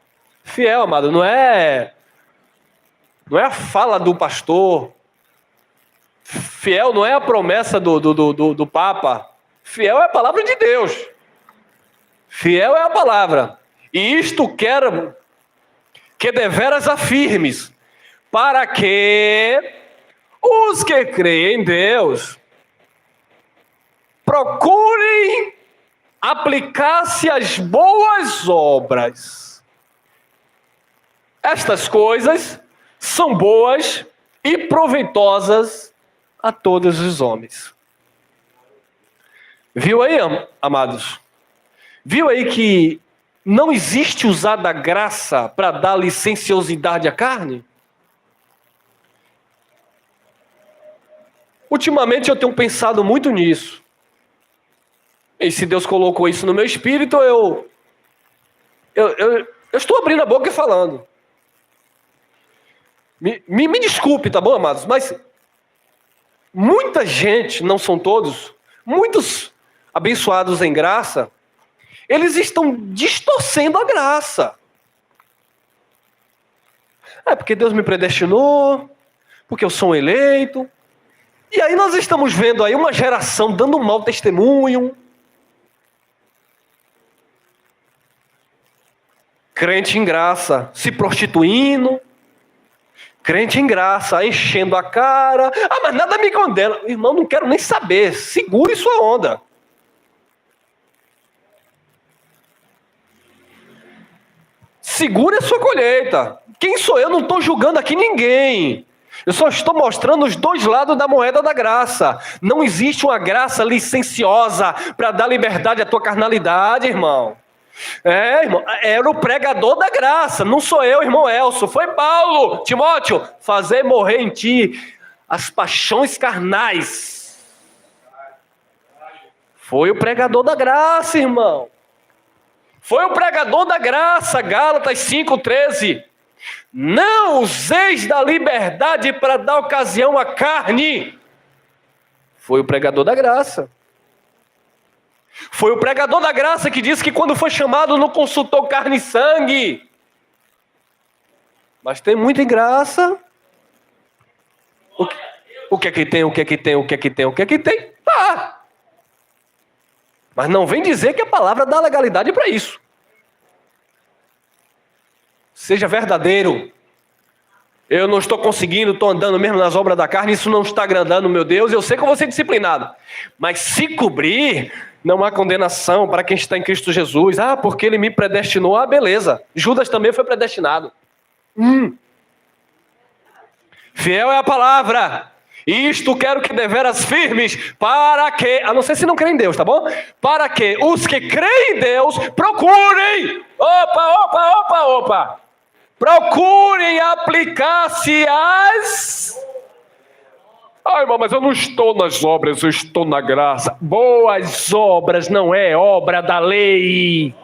Fiel, amado, não é a fala do pastor. Fiel não é a promessa do Papa. Fiel é a palavra de Deus. Fiel é a palavra. E isto quero que deveras afirmes, para que os que creem em Deus procurem aplicar-se às boas obras. Estas coisas são boas e proveitosas a todos os homens. Viu aí, amados? Viu aí que não existe usar da graça para dar licenciosidade à carne? Ultimamente eu tenho pensado muito nisso. E se Deus colocou isso no meu espírito, eu estou abrindo a boca e falando. Me desculpe, tá bom, amados? Mas muita gente, não são todos, muitos abençoados em graça, eles estão distorcendo a graça. É porque Deus me predestinou, porque eu sou um eleito. E aí nós estamos vendo aí uma geração dando um mau testemunho. Crente em graça se prostituindo. Crente em graça enchendo a cara. Ah, mas nada me condena. Irmão, não quero nem saber. Segure sua onda. Segure a sua colheita. Quem sou eu? Não estou julgando aqui ninguém. Eu só estou mostrando os dois lados da moeda da graça. Não existe uma graça licenciosa para dar liberdade à tua carnalidade, irmão. Irmão, era o pregador da graça, não sou eu, irmão Elcio, foi Paulo. Timóteo, fazer morrer em ti as paixões carnais. Foi o pregador da graça, irmão. Foi o pregador da graça, Gálatas 5,13. Não useis da liberdade para dar ocasião à carne. Foi o pregador da graça. Foi o pregador da graça que disse que quando foi chamado não consultou carne e sangue. Mas tem muita graça. O que é que tem, o que é que tem, o que é que tem, o que é que tem? Tá. Mas não vem dizer que a palavra dá legalidade para isso. Seja verdadeiro. Eu não estou conseguindo, estou andando mesmo nas obras da carne, isso não está agradando, meu Deus, eu sei que eu vou ser disciplinado. Mas se cobrir, não há condenação para quem está em Cristo Jesus. Ah, porque ele me predestinou, ah, beleza. Judas também foi predestinado. Fiel é a palavra. Isto quero que deveras firmes, para que, a não ser se não crê em Deus, tá bom? Para que os que creem em Deus procurem. Opa. Procurem aplicar-se às... Ai, irmão, mas eu não estou nas obras, eu estou na graça. Boas obras não é obra da lei.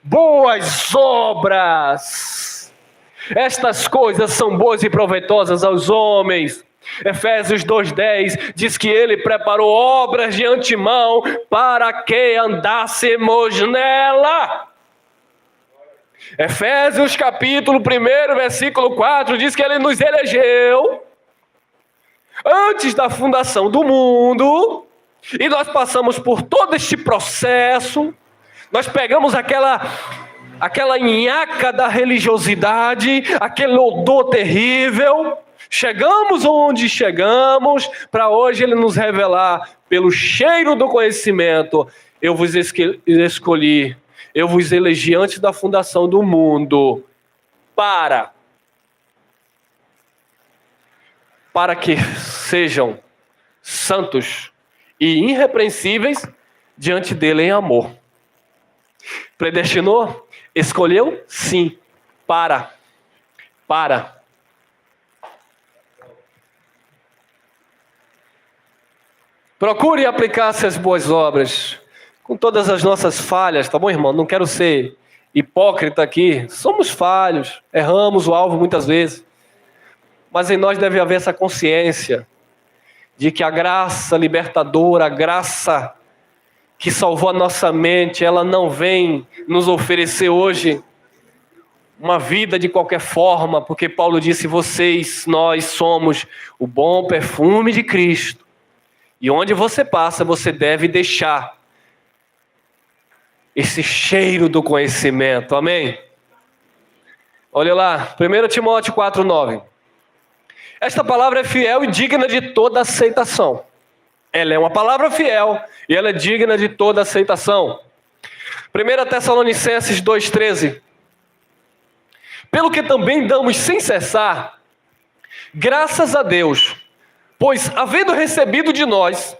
Boas obras. Estas coisas são boas e proveitosas aos homens. Efésios 2,10 diz que ele preparou obras de antemão para que andássemos nela. Efésios capítulo 1, versículo 4 diz que ele nos elegeu antes da fundação do mundo, e nós passamos por todo este processo, nós pegamos aquela nhaca da religiosidade, aquele odor terrível, chegamos onde chegamos, para hoje ele nos revelar, pelo cheiro do conhecimento, eu vos escolhi, eu vos elegi antes da fundação do mundo, para que sejam santos e irrepreensíveis diante dele em amor. Predestinou? Escolheu? Sim. Para. Procure aplicar-se às boas obras, com todas as nossas falhas, tá bom, irmão? Não quero ser hipócrita aqui. Somos falhos, erramos o alvo muitas vezes. Mas em nós deve haver essa consciência de que a graça libertadora, a graça que salvou a nossa mente, ela não vem nos oferecer hoje uma vida de qualquer forma, porque Paulo disse, nós somos o bom perfume de Cristo. E onde você passa, você deve deixar esse cheiro do conhecimento, amém? Olha lá, 1 Timóteo 4,9. Esta palavra é fiel e digna de toda aceitação. Ela é uma palavra fiel e ela é digna de toda aceitação. 1 Tessalonicenses 2,13. Pelo que também damos sem cessar graças a Deus, pois havendo recebido de nós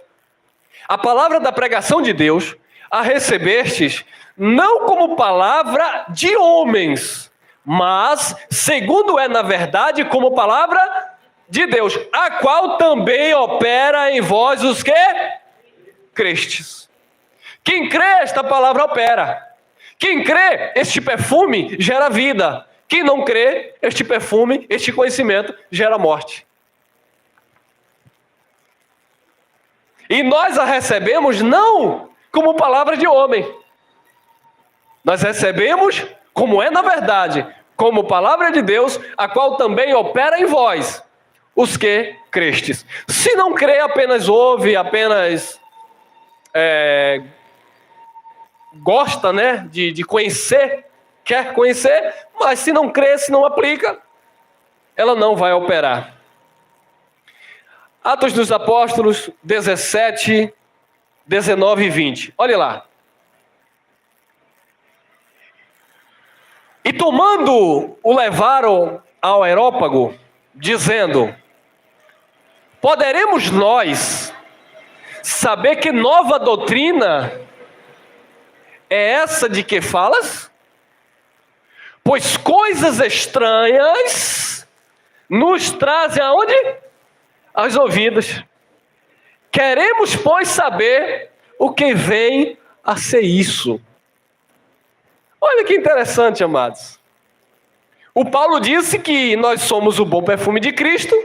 a palavra da pregação de Deus, a recebestes não como palavra de homens, mas, segundo é na verdade, como palavra de Deus, a qual também opera em vós os que crestes. Quem crê, esta palavra opera. Quem crê, este perfume gera vida. Quem não crê, este perfume, este conhecimento gera morte. E nós a recebemos não como palavra de homem. Nós recebemos, como é na verdade, como palavra de Deus, a qual também opera em vós, os que crestes. Se não crê, apenas ouve, apenas gosta, né, de conhecer, quer conhecer, mas se não crê, se não aplica, ela não vai operar. Atos dos Apóstolos 17, 19 e 20. Olha lá. E tomando, o levaram ao Areópago, dizendo: poderemos nós saber que nova doutrina é essa de que falas? Pois coisas estranhas nos trazem aonde? Aos ouvidos. Queremos, pois, saber o que vem a ser isso. Olha que interessante, amados. O Paulo disse que nós somos o bom perfume de Cristo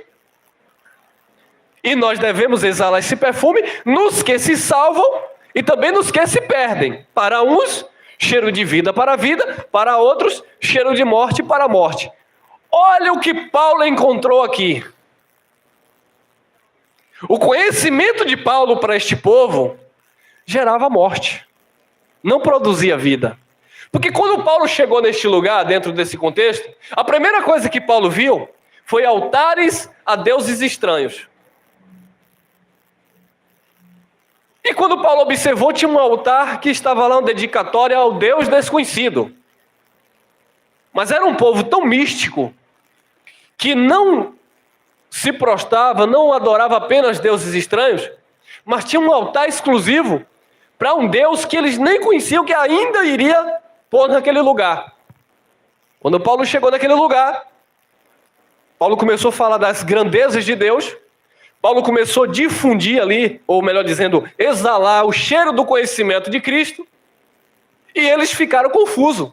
e nós devemos exalar esse perfume nos que se salvam e também nos que se perdem. Para uns, cheiro de vida para a vida, para outros, cheiro de morte para a morte. Olha o que Paulo encontrou aqui. O conhecimento de Paulo para este povo gerava morte, não produzia vida. Porque quando Paulo chegou neste lugar, dentro desse contexto, a primeira coisa que Paulo viu foi altares a deuses estranhos. E quando Paulo observou, tinha um altar que estava lá, um dedicatório ao Deus desconhecido. Mas era um povo tão místico que não se prostrava, não adorava apenas deuses estranhos, mas tinha um altar exclusivo para um Deus que eles nem conheciam, que ainda iria pôr naquele lugar. Quando Paulo chegou naquele lugar, Paulo começou a falar das grandezas de Deus. Paulo começou a difundir ali, ou melhor dizendo, exalar o cheiro do conhecimento de Cristo, e eles ficaram confusos.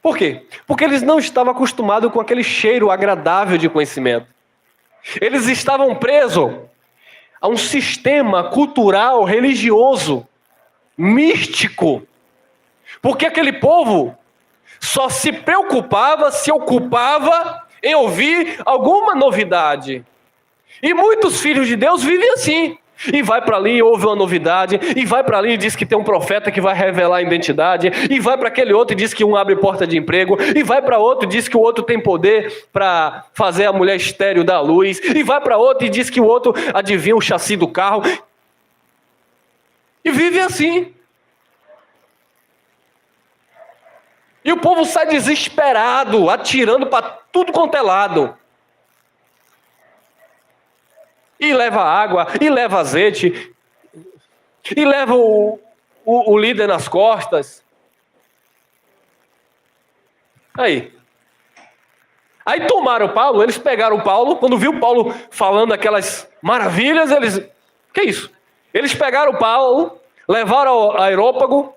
Por quê? Porque eles não estavam acostumados com aquele cheiro agradável de conhecimento. Eles estavam presos a um sistema cultural, religioso, místico. Porque aquele povo só se preocupava, se ocupava em ouvir alguma novidade. E muitos filhos de Deus vivem assim. E vai para ali e ouve uma novidade, e vai para ali e diz que tem um profeta que vai revelar a identidade, e vai para aquele outro e diz que um abre porta de emprego, e vai para outro e diz que o outro tem poder para fazer a mulher estéril dar luz, e vai para outro e diz que o outro adivinha o chassi do carro. E vive assim. E o povo sai desesperado, atirando para tudo quanto é lado. E leva água, e leva azeite, e leva o líder nas costas. Aí tomaram Paulo, eles pegaram Paulo, quando viu Paulo falando aquelas maravilhas, eles... Que isso? Eles pegaram Paulo, levaram ao Areópago,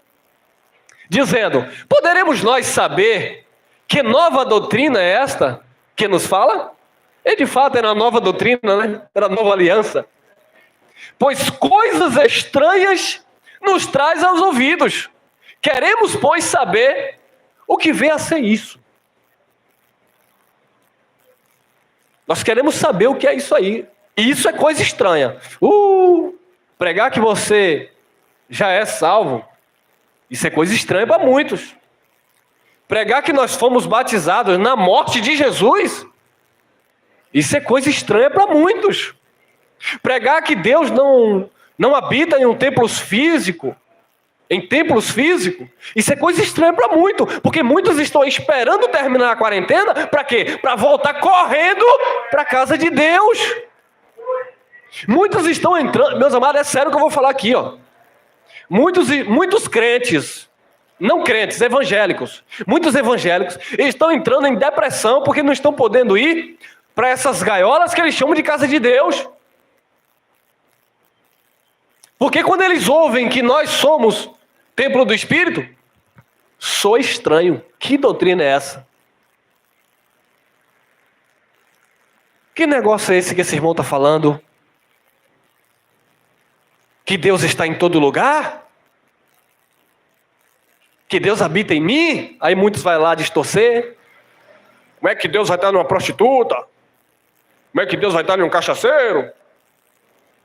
dizendo: poderemos nós saber que nova doutrina é esta que nos fala? E de fato era a nova doutrina, né? Era a nova aliança. Pois coisas estranhas nos traz aos ouvidos. Queremos, pois, saber o que vem a ser isso. Nós queremos saber o que é isso aí. E isso é coisa estranha. Pregar que você já é salvo, isso é coisa estranha para muitos. Pregar que nós fomos batizados na morte de Jesus, isso é coisa estranha para muitos. Pregar que Deus não habita em templos físicos, isso é coisa estranha para muitos, porque muitos estão esperando terminar a quarentena, para quê? Para voltar correndo para a casa de Deus. Muitos estão entrando, meus amados, é sério que eu vou falar aqui, ó. Muitos crentes, não crentes, evangélicos, muitos evangélicos estão entrando em depressão porque não estão podendo ir para essas gaiolas que eles chamam de casa de Deus. Porque quando eles ouvem que nós somos templo do Espírito, soa estranho. Que doutrina é essa? Que negócio é esse que esse irmão está falando? Que Deus está em todo lugar? Que Deus habita em mim? Aí muitos vão lá distorcer. Como é que Deus vai estar numa prostituta? Como é que Deus vai estar em um cachaceiro?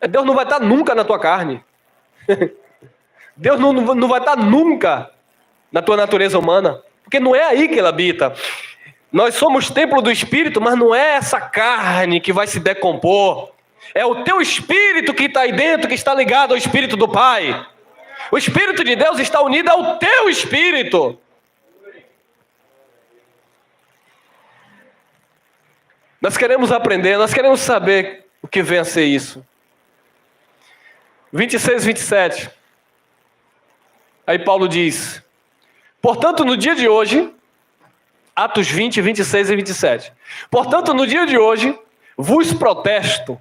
Deus não vai estar nunca na tua carne. Deus não vai estar nunca na tua natureza humana. Porque não é aí que Ele habita. Nós somos templo do Espírito, mas não é essa carne que vai se decompor. É o teu espírito que está aí dentro, que está ligado ao Espírito do Pai. O Espírito de Deus está unido ao teu espírito. Nós queremos aprender, nós queremos saber o que vem a ser isso. 26, 27. Aí Paulo diz: portanto, no dia de hoje, Atos 20, 26 e 27. Portanto, no dia de hoje, vos protesto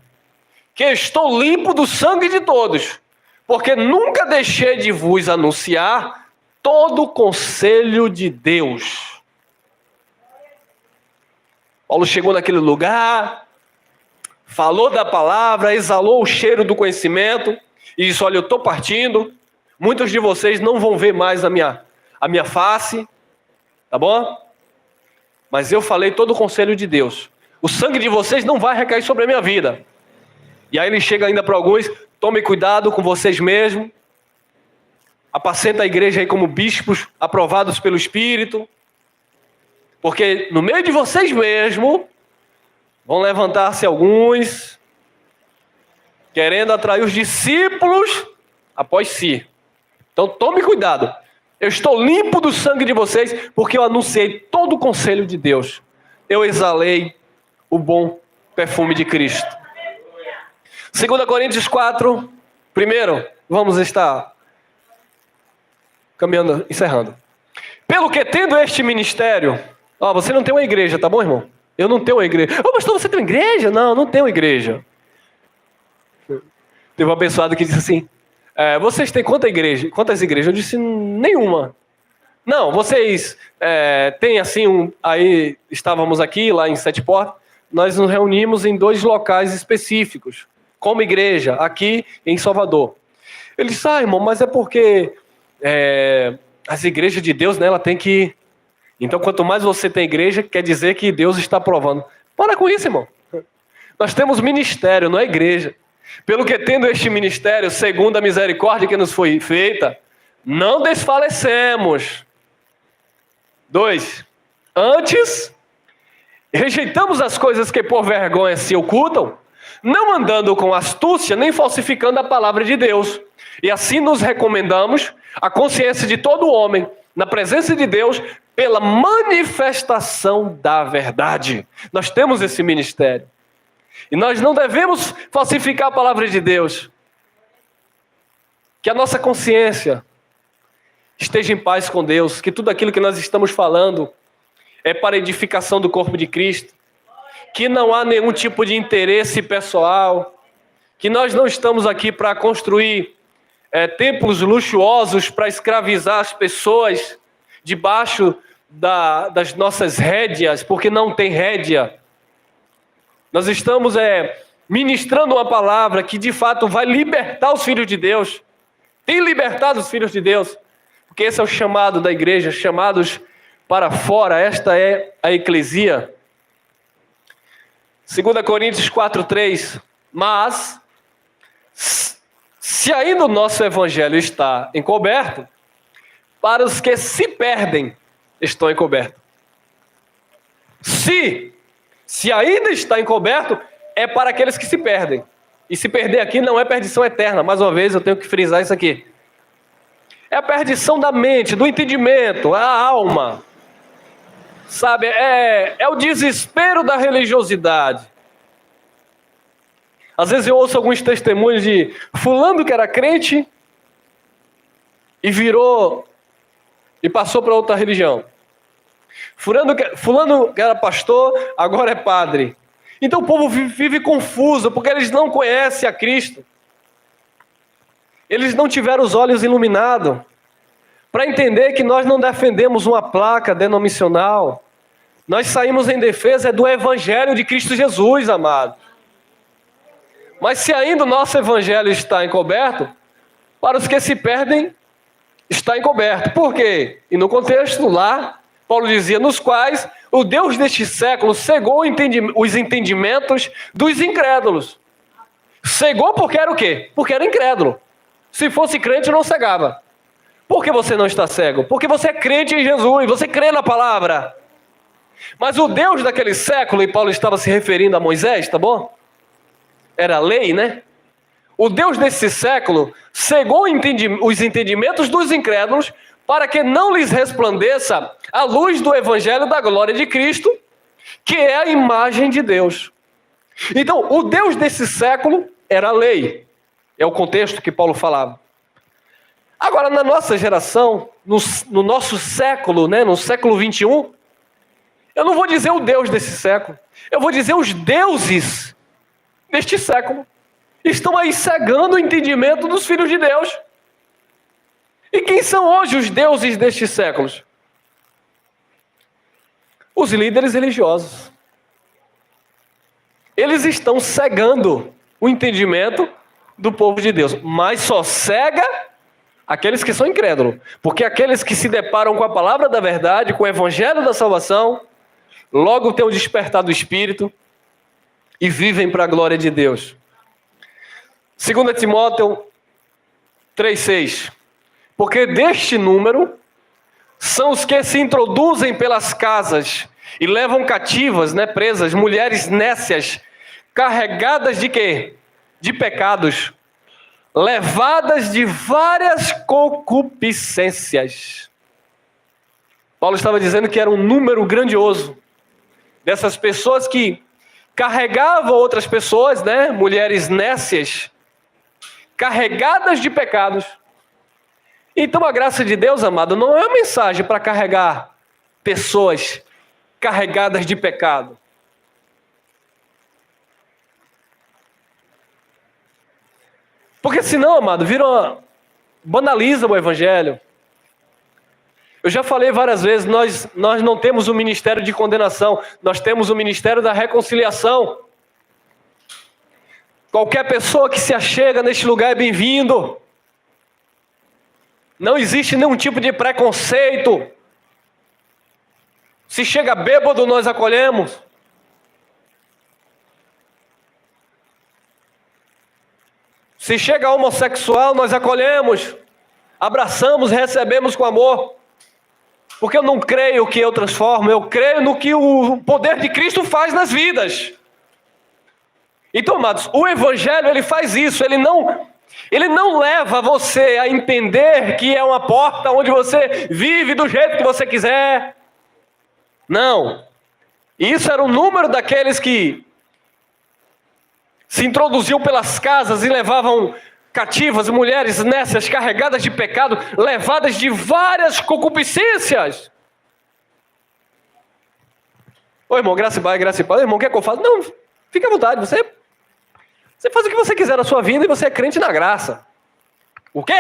que estou limpo do sangue de todos, porque nunca deixei de vos anunciar todo o conselho de Deus. Paulo chegou naquele lugar, falou da palavra, exalou o cheiro do conhecimento e disse: olha, eu estou partindo, muitos de vocês não vão ver mais a minha face, tá bom? Mas eu falei todo o conselho de Deus. O sangue de vocês não vai recair sobre a minha vida. E aí ele chega ainda para alguns: tome cuidado com vocês mesmos, apacenta a igreja aí como bispos aprovados pelo Espírito, porque no meio de vocês mesmos vão levantar-se alguns querendo atrair os discípulos após si. Então tome cuidado. Eu estou limpo do sangue de vocês, porque eu anunciei todo o conselho de Deus. Eu exalei o bom perfume de Cristo. 2 Coríntios 4, primeiro, vamos estar caminhando, encerrando. Pelo que tendo este ministério... você não tem uma igreja, tá bom, irmão? Eu não tenho uma igreja. Pastor, você tem uma igreja? Não tenho uma igreja. Teve um abençoado que disse assim: vocês têm quantas igrejas? Eu disse: nenhuma. Não, vocês têm assim, aí estávamos aqui, lá em Sete Portas, nós nos reunimos em 2 locais específicos, como igreja, aqui em Salvador. Ele disse: irmão, mas é porque as igrejas de Deus, né, ela tem que... Então, quanto mais você tem igreja, quer dizer que Deus está provando. Para com isso, irmão. Nós temos ministério, não é igreja. Pelo que tendo este ministério, segundo a misericórdia que nos foi feita, não desfalecemos. 2. Antes, rejeitamos as coisas que por vergonha se ocultam, não andando com astúcia, nem falsificando a palavra de Deus. E assim nos recomendamos a consciência de todo homem, na presença de Deus, pela manifestação da verdade. Nós temos esse ministério. E nós não devemos falsificar a palavra de Deus. Que a nossa consciência esteja em paz com Deus. Que tudo aquilo que nós estamos falando é para a edificação do corpo de Cristo. Que não há nenhum tipo de interesse pessoal. Que nós não estamos aqui para construir templos luxuosos para escravizar as pessoas debaixo das nossas rédeas, porque não tem rédea. Nós estamos ministrando uma palavra que de fato vai libertar os filhos de Deus. Tem libertado os filhos de Deus, porque esse é o chamado da igreja, chamados para fora. Esta é a eclesia. 2 Coríntios 4:3. Mas se ainda o nosso evangelho está encoberto, para os que se perdem, estão encobertos. Se ainda está encoberto, é para aqueles que se perdem. E se perder aqui não é perdição eterna. Mais uma vez eu tenho que frisar isso aqui. É a perdição da mente, do entendimento, a alma. Sabe, é o desespero da religiosidade. Às vezes eu ouço alguns testemunhos de fulano que era crente e virou e passou para outra religião. Fulano que era pastor, agora é padre. Então o povo vive confuso, porque eles não conhecem a Cristo. Eles não tiveram os olhos iluminados para entender que nós não defendemos uma placa denominacional. Nós saímos em defesa do Evangelho de Cristo Jesus, amado. Mas se ainda o nosso Evangelho está encoberto, para os que se perdem, está encoberto. Por quê? E no contexto lá, Paulo dizia, nos quais o Deus deste século cegou os entendimentos dos incrédulos. Cegou porque era o quê? Porque era incrédulo. Se fosse crente, não cegava. Por que você não está cego? Porque você é crente em Jesus, você crê na palavra. Mas o Deus daquele século, e Paulo estava se referindo a Moisés, tá bom? Era a lei, né? O Deus desse século cegou os entendimentos dos incrédulos para que não lhes resplandeça a luz do Evangelho da glória de Cristo, que é a imagem de Deus. Então, o Deus desse século era a lei. É o contexto que Paulo falava. Agora, na nossa geração, no nosso século, né, no século 21, eu não vou dizer o Deus desse século, eu vou dizer os deuses deste século. Estão aí cegando o entendimento dos filhos de Deus. E quem são hoje os deuses destes séculos? Os líderes religiosos. Eles estão cegando o entendimento do povo de Deus, mas só cega aqueles que são incrédulos, porque aqueles que se deparam com a palavra da verdade, com o evangelho da salvação, logo têm o despertar do Espírito e vivem para a glória de Deus. 2 Timóteo 3,6. Porque deste número são os que se introduzem pelas casas e levam cativas, né, presas, mulheres nécias, carregadas de quê? De pecados, levadas de várias concupiscências. Paulo estava dizendo que era um número grandioso dessas pessoas que carregavam outras pessoas, né, mulheres nécias, carregadas de pecados. Então a graça de Deus, amado, não é uma mensagem para carregar pessoas carregadas de pecado. Porque senão, amado, banaliza o evangelho. Eu já falei várias vezes, nós não temos o ministério de condenação, nós temos o ministério da reconciliação. Qualquer pessoa que se achega neste lugar é bem-vindo. Não existe nenhum tipo de preconceito. Se chega bêbado, nós acolhemos. Se chega homossexual, nós acolhemos. Abraçamos, recebemos com amor. Porque eu não creio que eu transformo, eu creio no que o poder de Cristo faz nas vidas. Então, amados, o Evangelho, ele faz isso, ele não leva você a entender que é uma porta onde você vive do jeito que você quiser. Não. Isso era o número daqueles que se introduziam pelas casas e levavam cativas, mulheres nécias, carregadas de pecado, levadas de várias concupiscências. Ô irmão, graça e paz. Ô irmão, quer que eu faça? Não, fique à vontade, você faz o que você quiser na sua vida e você é crente na graça. O quê?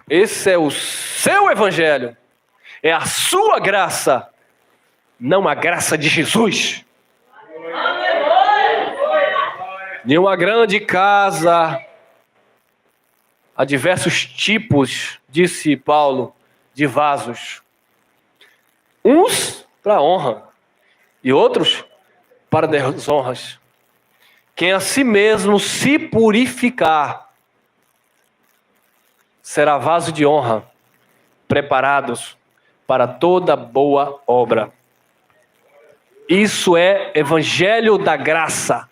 Esse é o seu evangelho. É a sua graça, não a graça de Jesus. De uma grande casa, há diversos tipos, disse Paulo, de vasos. Uns para honra e outros para desonras. Quem a si mesmo se purificar, será vaso de honra, preparados para toda boa obra. Isso é evangelho da graça.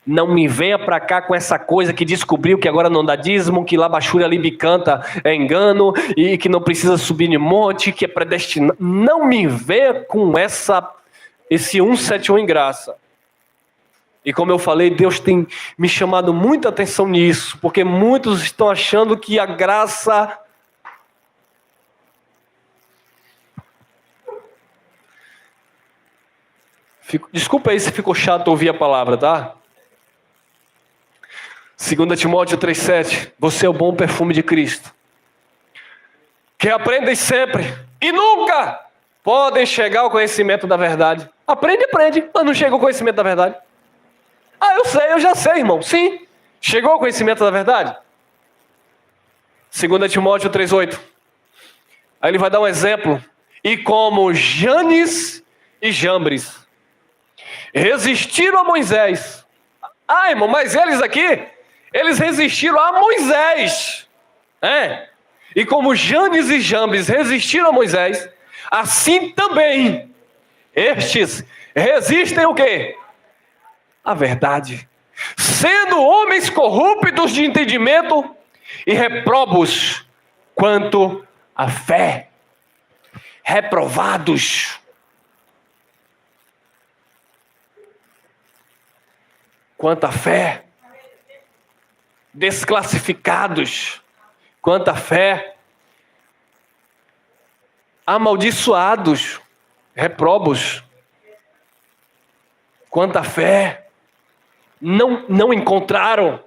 Não me venha para cá com essa coisa que descobriu que agora não dá dízimo, que labachúria libicanta é engano, e que não precisa subir de monte, que é predestinado. Não me venha com esse 171 em graça. E como eu falei, Deus tem me chamado muita atenção nisso, porque muitos estão achando que a graça... Desculpa aí se ficou chato ouvir a palavra, tá? 2 Timóteo 3,7. Você é o bom perfume de Cristo, que aprendem sempre e nunca podem chegar ao conhecimento da verdade. Aprende, mas não chega ao conhecimento da verdade. Eu já sei, irmão. Sim, chegou ao conhecimento da verdade. 2 Timóteo 3,8. Aí ele vai dar um exemplo. E como Janes e Jambres resistiram a Moisés. Irmão, mas eles resistiram a Moisés. E como Janes e Jambres resistiram a Moisés, assim também estes resistem o quê? A verdade. Sendo homens corruptos de entendimento e reprobos quanto à fé. Reprovados. Quanto à fé. Desclassificados. Quanto à fé. Amaldiçoados. Reprobos. Quanto à fé. Não encontraram,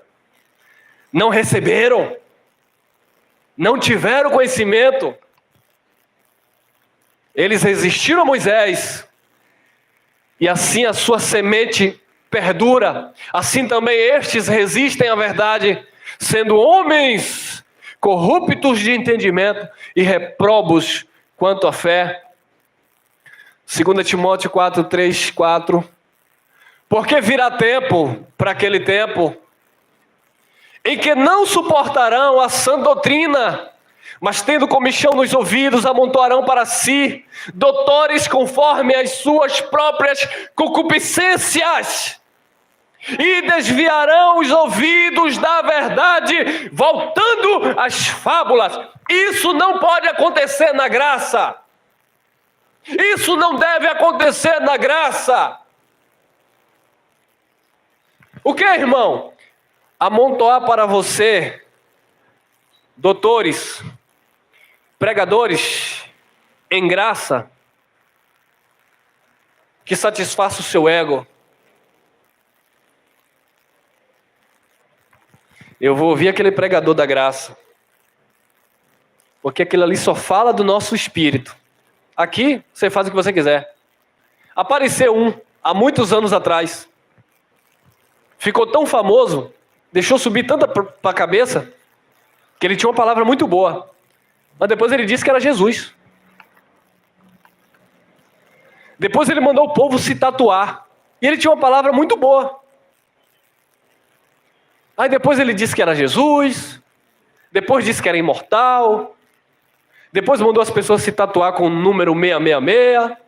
não receberam, não tiveram conhecimento. Eles resistiram a Moisés, e assim a sua semente perdura. Assim também estes resistem à verdade, sendo homens corruptos de entendimento e reprobos quanto à fé. 2 Timóteo 4:3-4. Porque virá tempo, para aquele tempo, em que não suportarão a sã doutrina, mas tendo comichão nos ouvidos, amontoarão para si doutores conforme as suas próprias concupiscências, e desviarão os ouvidos da verdade, voltando às fábulas. Isso não pode acontecer na graça. Isso não deve acontecer na graça. O que, irmão? Amontoar para você doutores, pregadores em graça, que satisfaça o seu ego. Eu vou ouvir aquele pregador da graça, porque aquele ali só fala do nosso espírito. Aqui, você faz o que você quiser. Apareceu um, há muitos anos atrás, ficou tão famoso, deixou subir tanta para a cabeça, que ele tinha uma palavra muito boa. Mas depois ele disse que era Jesus. Depois ele mandou o povo se tatuar. E ele tinha uma palavra muito boa. Aí depois ele disse que era Jesus. Depois disse que era imortal. Depois mandou as pessoas se tatuar com o número 666.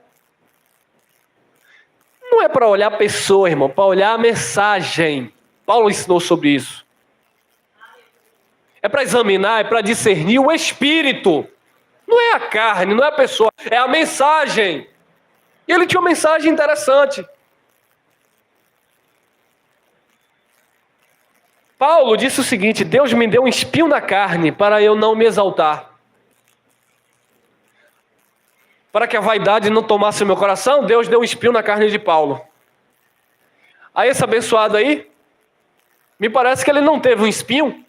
Não é para olhar a pessoa, irmão, para olhar a mensagem. Paulo ensinou sobre isso. É para examinar, é para discernir o espírito. Não é a carne, não é a pessoa, é a mensagem. E ele tinha uma mensagem interessante. Paulo disse o seguinte: Deus me deu um espinho na carne para eu não me exaltar. Para que a vaidade não tomasse o meu coração, Deus deu um espinho na carne de Paulo. Aí esse abençoado aí, me parece que ele não teve um espinho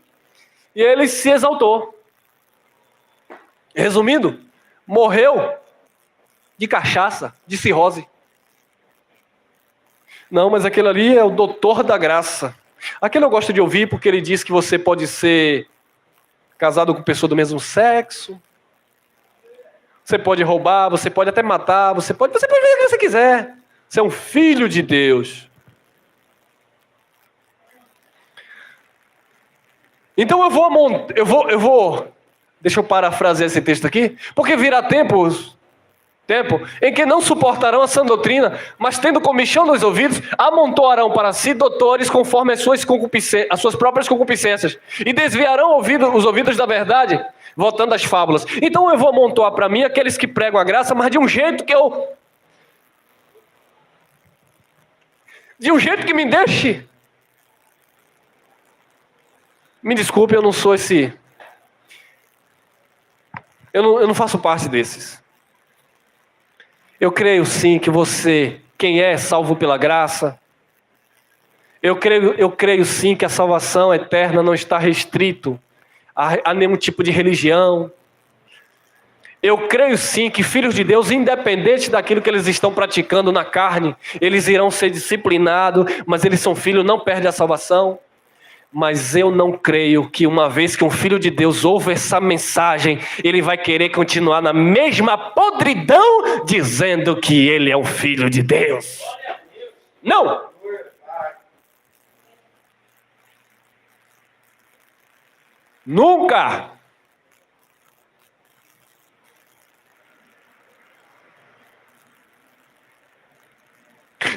e ele se exaltou. Resumindo, morreu de cachaça, de cirrose. Não, mas aquele ali é o doutor da graça. Aquele eu gosto de ouvir porque ele diz que você pode ser casado com pessoa do mesmo sexo. Você pode roubar, você pode até matar, você pode fazer o que você quiser. Você é um filho de Deus. Então eu vou Deixa eu parafrasear esse texto aqui. Porque virá tempo em que não suportarão a sã doutrina, mas tendo comichão nos ouvidos, amontoarão para si doutores conforme as suas próprias concupiscências, e desviarão os ouvidos da verdade, voltando às fábulas. Então eu vou amontoar para mim aqueles que pregam a graça, mas de um jeito que me deixe. Me desculpe, eu não sou esse. Eu não faço parte desses. Eu creio sim que você, quem é salvo pela graça, eu creio sim que a salvação eterna não está restrito a nenhum tipo de religião. Eu creio sim que filhos de Deus, independente daquilo que eles estão praticando na carne, eles irão ser disciplinados, mas eles são filhos, não perdem a salvação. Mas eu não creio que uma vez que um filho de Deus ouve essa mensagem, ele vai querer continuar na mesma podridão, dizendo que ele é um filho de Deus. Não! Nunca!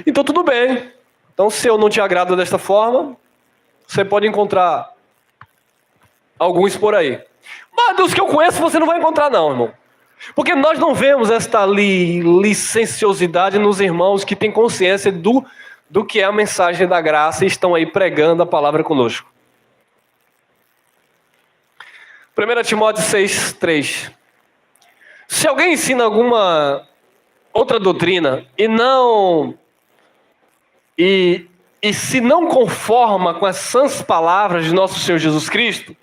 Então tudo bem. Então se eu não te agrado desta forma, você pode encontrar alguns por aí. Mas dos que eu conheço você não vai encontrar não, irmão. Porque nós não vemos esta licenciosidade nos irmãos que têm consciência do que é a mensagem da graça e estão aí pregando a palavra conosco. 1 Timóteo 6:3. Se alguém ensina alguma outra doutrina e se não conforma com as sãs palavras de nosso Senhor Jesus Cristo,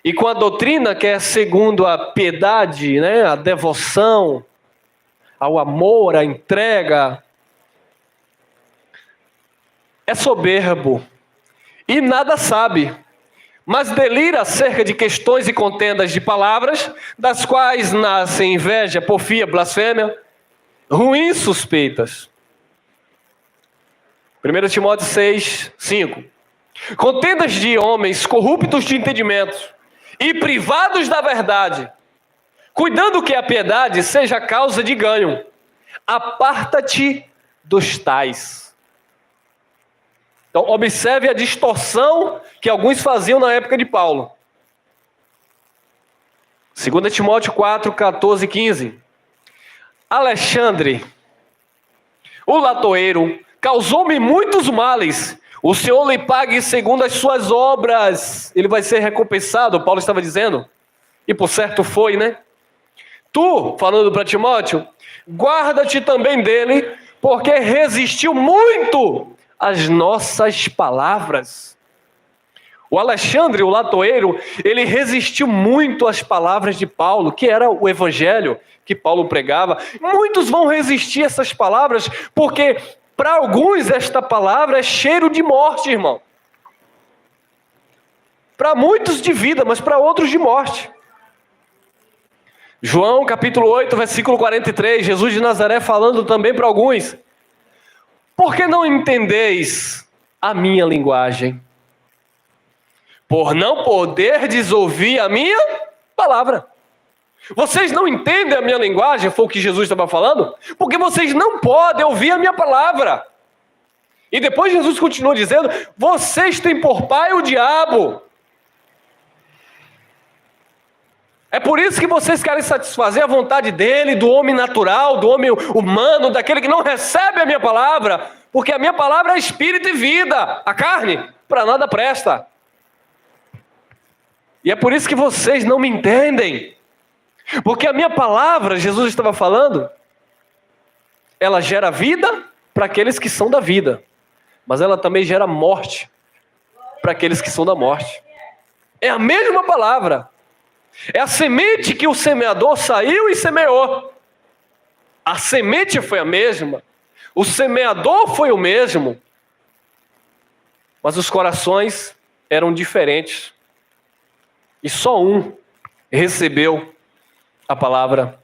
e com a doutrina que é segundo a piedade, né, a devoção, ao amor, a entrega, é soberbo e nada sabe, mas delira acerca de questões e contendas de palavras, das quais nascem inveja, porfia, blasfêmia, ruins suspeitas. 1 Timóteo 6:5. Contendas de homens corruptos de entendimento e privados da verdade, cuidando que a piedade seja causa de ganho. Aparta-te dos tais. Então, observe a distorção que alguns faziam na época de Paulo. 2 Timóteo 4:14-15. Alexandre, o latoeiro, causou-me muitos males. O Senhor lhe pague segundo as suas obras. Ele vai ser recompensado, Paulo estava dizendo. E por certo foi, né? Tu, falando para Timóteo, guarda-te também dele, porque resistiu muito às nossas palavras. O Alexandre, o latoeiro, ele resistiu muito às palavras de Paulo, que era o evangelho que Paulo pregava. Muitos vão resistir a essas palavras, porque para alguns esta palavra é cheiro de morte, irmão. Para muitos de vida, mas para outros de morte. João capítulo 8, versículo 43, Jesus de Nazaré falando também para alguns. Por que não entendeis a minha linguagem? Por não poderdes ouvir a minha palavra. Vocês não entendem a minha linguagem, foi o que Jesus estava falando? Porque vocês não podem ouvir a minha palavra. E depois Jesus continua dizendo, vocês têm por pai o diabo. É por isso que vocês querem satisfazer a vontade dele, do homem natural, do homem humano, daquele que não recebe a minha palavra, porque a minha palavra é espírito e vida. A carne, para nada presta. E é por isso que vocês não me entendem. Porque a minha palavra, Jesus estava falando, ela gera vida para aqueles que são da vida, mas ela também gera morte para aqueles que são da morte. É a mesma palavra. É a semente que o semeador saiu e semeou. A semente foi a mesma, o semeador foi o mesmo, mas os corações eram diferentes. E só um recebeu a palavra.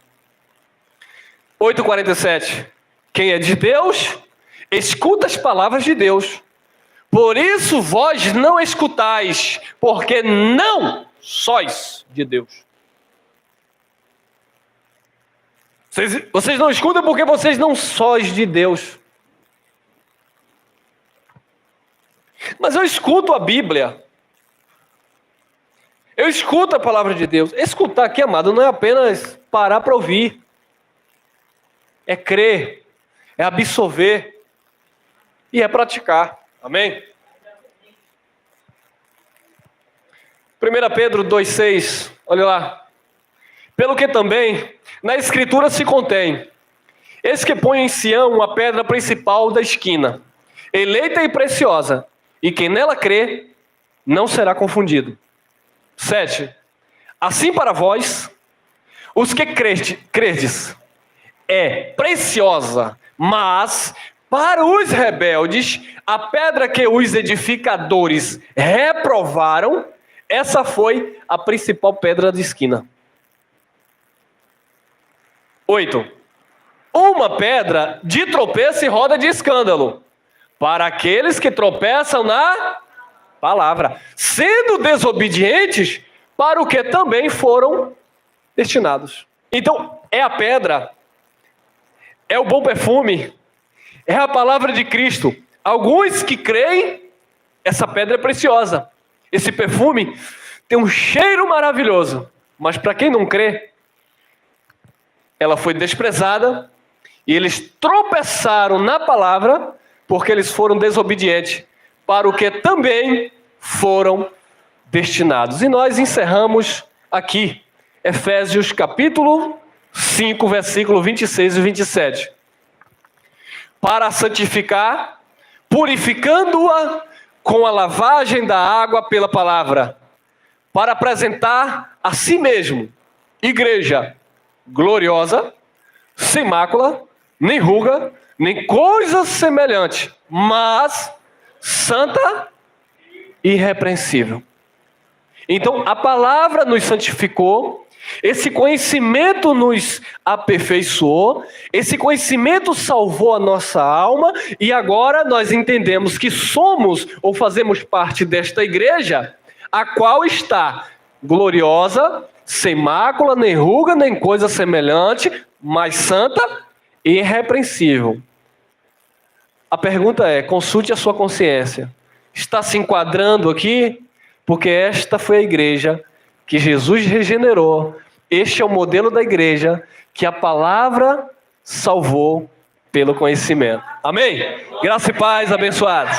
8:47. Quem é de Deus, escuta as palavras de Deus. Por isso vós não escutais, porque não sois de Deus. Vocês não escutam porque vocês não sois de Deus. Mas eu escuto a Bíblia. Eu escuto a palavra de Deus. Escutar aqui, amado, não é apenas parar para ouvir. É crer, é absorver e é praticar. Amém? 1 Pedro 2,6, olha lá. Pelo que também na Escritura se contém: eis que põe em Sião a pedra principal da esquina, eleita e preciosa, e quem nela crê não será confundido. 7. Assim para vós, os que credes, é preciosa, mas para os rebeldes, a pedra que os edificadores reprovaram, essa foi a principal pedra de esquina. 8. Uma pedra de tropeço e roda de escândalo para aqueles que tropeçam na palavra, sendo desobedientes para o que também foram destinados. Então, é a pedra, é o bom perfume, é a palavra de Cristo. Alguns que creem, essa pedra é preciosa. Esse perfume tem um cheiro maravilhoso. Mas para quem não crê, ela foi desprezada e eles tropeçaram na palavra porque eles foram desobedientes para o que também foram destinados. E nós encerramos aqui Efésios capítulo 5, versículo 26 e 27. Para santificar, purificando-a com a lavagem da água pela palavra, para apresentar a si mesmo igreja gloriosa, sem mácula, nem ruga, nem coisa semelhante, mas santa e irrepreensível. Então, a palavra nos santificou, esse conhecimento nos aperfeiçoou, esse conhecimento salvou a nossa alma, e agora nós entendemos que somos ou fazemos parte desta igreja, a qual está gloriosa, sem mácula, nem ruga, nem coisa semelhante, mas santa e irrepreensível. A pergunta é: consulte a sua consciência. Está se enquadrando aqui? Porque esta foi a igreja que Jesus regenerou. Este é o modelo da igreja que a palavra salvou pelo conhecimento. Amém? Graça e paz, abençoados.